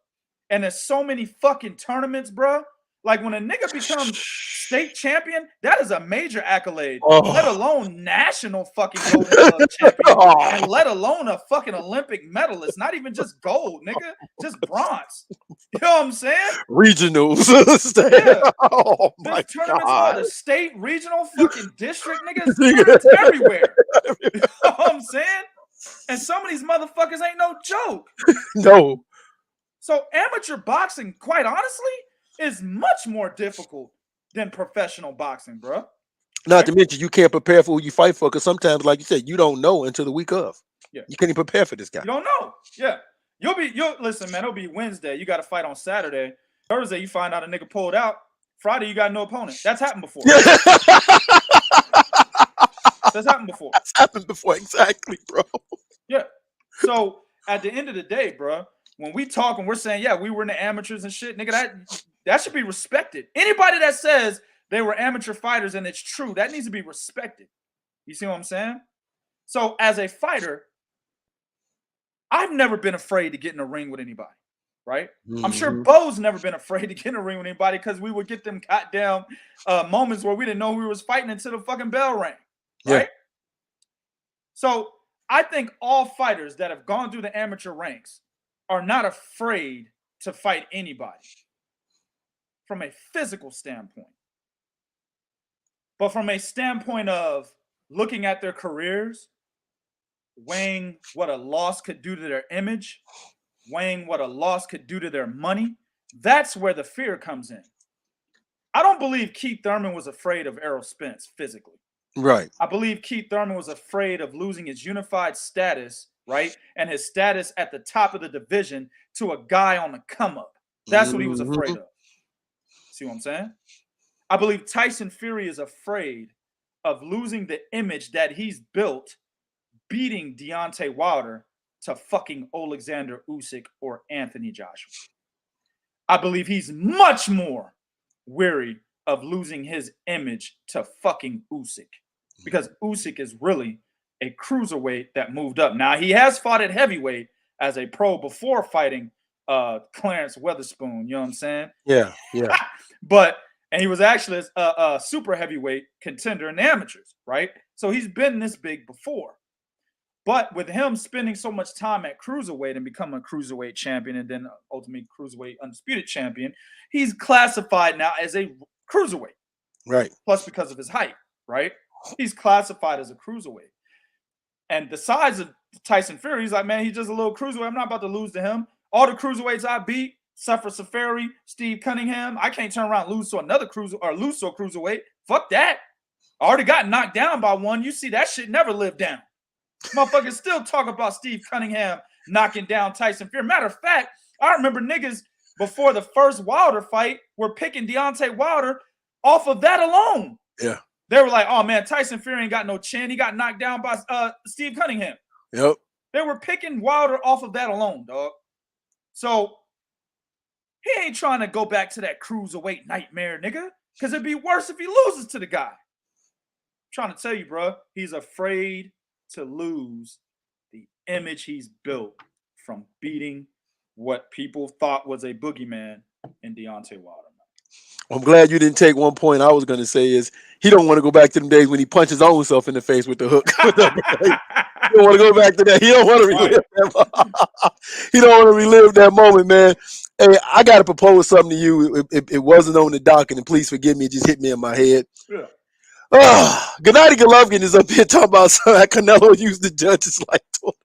And there's so many fucking tournaments, bruh. Like when a nigga becomes state champion, that is a major accolade.
Oh.
Let alone national fucking Golden Glove champion, and let alone a fucking Olympic medalist. Not even just gold, nigga, just bronze. You know what I'm saying?
Regionals.
Yeah.
Oh my
This tournament's all
God.
the state, regional, fucking district, niggas. It's everywhere. You know what I'm saying? And some of these motherfuckers ain't no joke.
No.
So amateur boxing, quite honestly, is much more difficult than professional boxing, bro.
Not to mention you can't prepare for who you fight for, because sometimes, like you said, you don't know until the week of.
Yeah.
You can't even prepare for this guy.
You don't know. Yeah. You'll listen, man, it'll be Wednesday. You got to fight on Saturday. Thursday, you find out a nigga pulled out. Friday, you got no opponent. That's happened before. That's happened before.
That's happened before, exactly, bro.
Yeah. So at the end of the day, bro, when we talk and we're saying, yeah, we were in the amateurs and shit, nigga, that should be respected. Anybody that says they were amateur fighters and it's true, that needs to be respected. You see what I'm saying? So as a fighter, I've never been afraid to get in a ring with anybody, right? I'm sure Bo's never been afraid to get in a ring with anybody because we would get them goddamn moments where we didn't know we was fighting until the fucking bell rang, right? Yeah. So I think all fighters that have gone through the amateur ranks are not afraid to fight anybody from a physical standpoint. But from a standpoint of looking at their careers, weighing what a loss could do to their image, weighing what a loss could do to their money, that's where the fear comes in. I don't believe Keith Thurman was afraid of Errol Spence physically.
Right.
I believe Keith Thurman was afraid of losing his unified status, right? And his status at the top of the division to a guy on the come up. That's what he was afraid of. See what I'm saying? I believe Tyson Fury is afraid of losing the image that he's built beating Deontay Wilder to fucking Alexander Usyk or Anthony Joshua. I believe he's much more weary of losing his image to fucking Usyk, because Usyk is really a cruiserweight that moved up. Now, he has fought at heavyweight as a pro before fighting Clarence Weatherspoon, you know what I'm saying?
Yeah.
And he was actually a super heavyweight contender in the amateurs, right? So he's been this big before. But with him spending so much time at cruiserweight and becoming a cruiserweight champion and then ultimately cruiserweight undisputed champion, he's classified now as a cruiserweight.
Right.
Plus because of his height, right? He's classified as a cruiserweight. And the size of Tyson Fury, he's like, man, he's just a little cruiserweight. I'm not about to lose to him. All the cruiserweights I beat, Suffer Safari, Steve Cunningham, I can't turn around and lose to another cruiserweight. Fuck that. I already got knocked down by one. You see, that shit never lived down. Motherfuckers still talk about Steve Cunningham knocking down Tyson Fury. Matter of fact, I remember niggas before the first Wilder fight were picking Deontay Wilder off of that alone.
Yeah.
They were like, oh man, Tyson Fury ain't got no chin. He got knocked down by Steve Cunningham.
Yep.
They were picking Wilder off of that alone, dog. So he ain't trying to go back to that cruiserweight nightmare, nigga, because it'd be worse if he loses to the guy. I'm trying to tell you, bro, he's afraid to lose the image he's built from beating what people thought was a boogeyman in Deontay Wilder.
I'm glad you didn't take one point I was going to say is he don't want to go back to them days when he punched his own self in the face with the hook. He don't want to go back to that. He don't want to relive that. He don't want to relive that moment, man. Hey, I got to propose something to you. It wasn't on the docket, and please forgive me. It just hit me in my head.
Yeah.
Gennady Golovkin is up here talking about something that Canelo used the judges like toilet.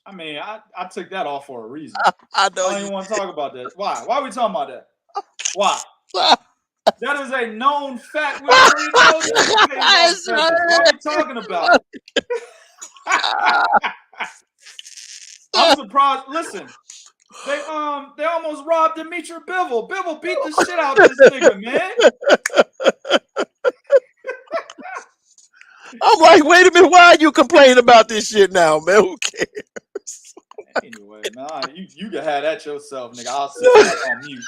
I mean, I took that off for a reason.
I know.
I don't even want to talk about that. Why? Why are we talking about that? Why? That is a known fact. We already know this. What are we talking about? I'm surprised. Listen, they almost robbed Dimitri Bivol. Bivol beat the shit out of this nigga, man.
I'm like, wait a minute, why are you complaining about this shit now, man? Who cares?
Anyway, nah, you can have that yourself, nigga. I'll sit back on mute.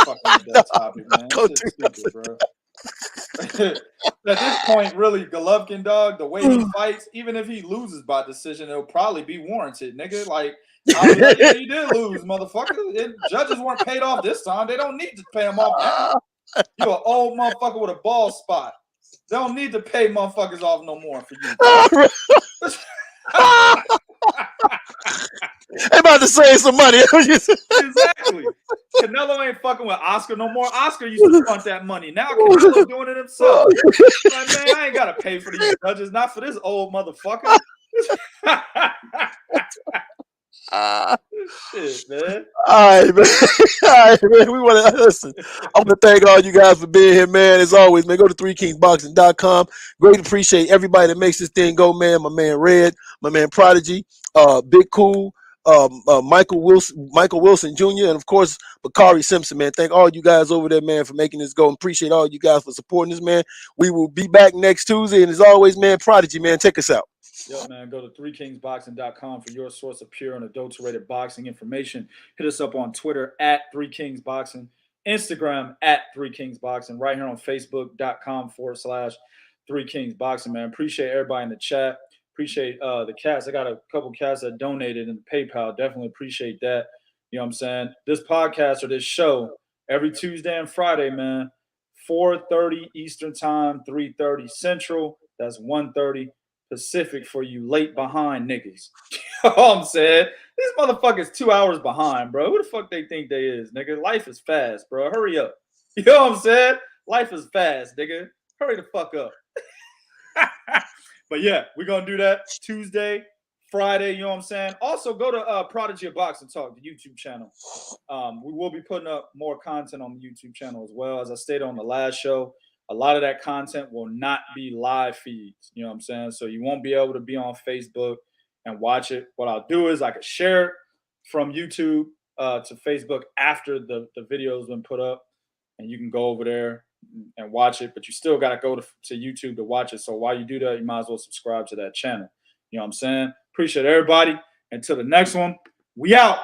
Fucking with that topic, man. Shit's stupid, bro. At this point, really, Golovkin, dog, the way he fights, even if he loses by decision, it'll probably be warranted, nigga. Like, I'll be like, yeah, you did lose, motherfucker. Judges weren't paid off this time. They don't need to pay him off now. You're an old motherfucker with a bald spot. They don't need to pay motherfuckers off no more for you.
They about to save some money.
Exactly. Canelo ain't fucking with Oscar no more. Oscar used to front that money. Now Canelo's doing it himself. Like, man, I ain't gotta pay for these judges, not for this old motherfucker. Shit, man.
All right, man. All right, man. We want to listen. I want to thank all you guys for being here, man. As always, man, go to 3kingsboxing.com. Great appreciate everybody that makes this thing go, man. My man Red, my man Prodigy, Big Cool, Michael Wilson Jr., and of course Bakari Simpson, man. Thank all you guys over there, man, for making this go. Appreciate all you guys for supporting this, man. We will be back next Tuesday, and as always, man, Prodigy, man, take us out.
Yo, man, go to 3kingsboxing.com for your source of pure and adulterated boxing information. Hit us up on Twitter at 3kingsboxing, Instagram at 3kingsboxing, right here on Facebook.com/3kingsboxing, man. Appreciate everybody in the chat. Appreciate the cats. I got a couple cats that donated in the PayPal. Definitely appreciate that. You know what I'm saying? This podcast or this show every Tuesday and Friday, man, 4:30 Eastern time, 3:30 Central. That's 1:30 Pacific for you late behind niggas. You know what I'm saying? These motherfuckers 2 hours behind, bro. Who the fuck they think they is, nigga? Life is fast, bro. Hurry up. You know what I'm saying? Life is fast, nigga. Hurry the fuck up. But yeah, we're going to do that Tuesday, Friday, you know what I'm saying? Also, go to Prodigy of Boxing Talk, the YouTube channel. We will be putting up more content on the YouTube channel as well. As I stated on the last show, a lot of that content will not be live feeds, you know what I'm saying? So you won't be able to be on Facebook and watch it. What I'll do is I can share it from YouTube to Facebook after the video has been put up, and you can go over there and watch it, but you still got to go to YouTube to watch it. So while you do that, you might as well subscribe to that channel. You know what I'm saying? Appreciate everybody. Until the next one, we out.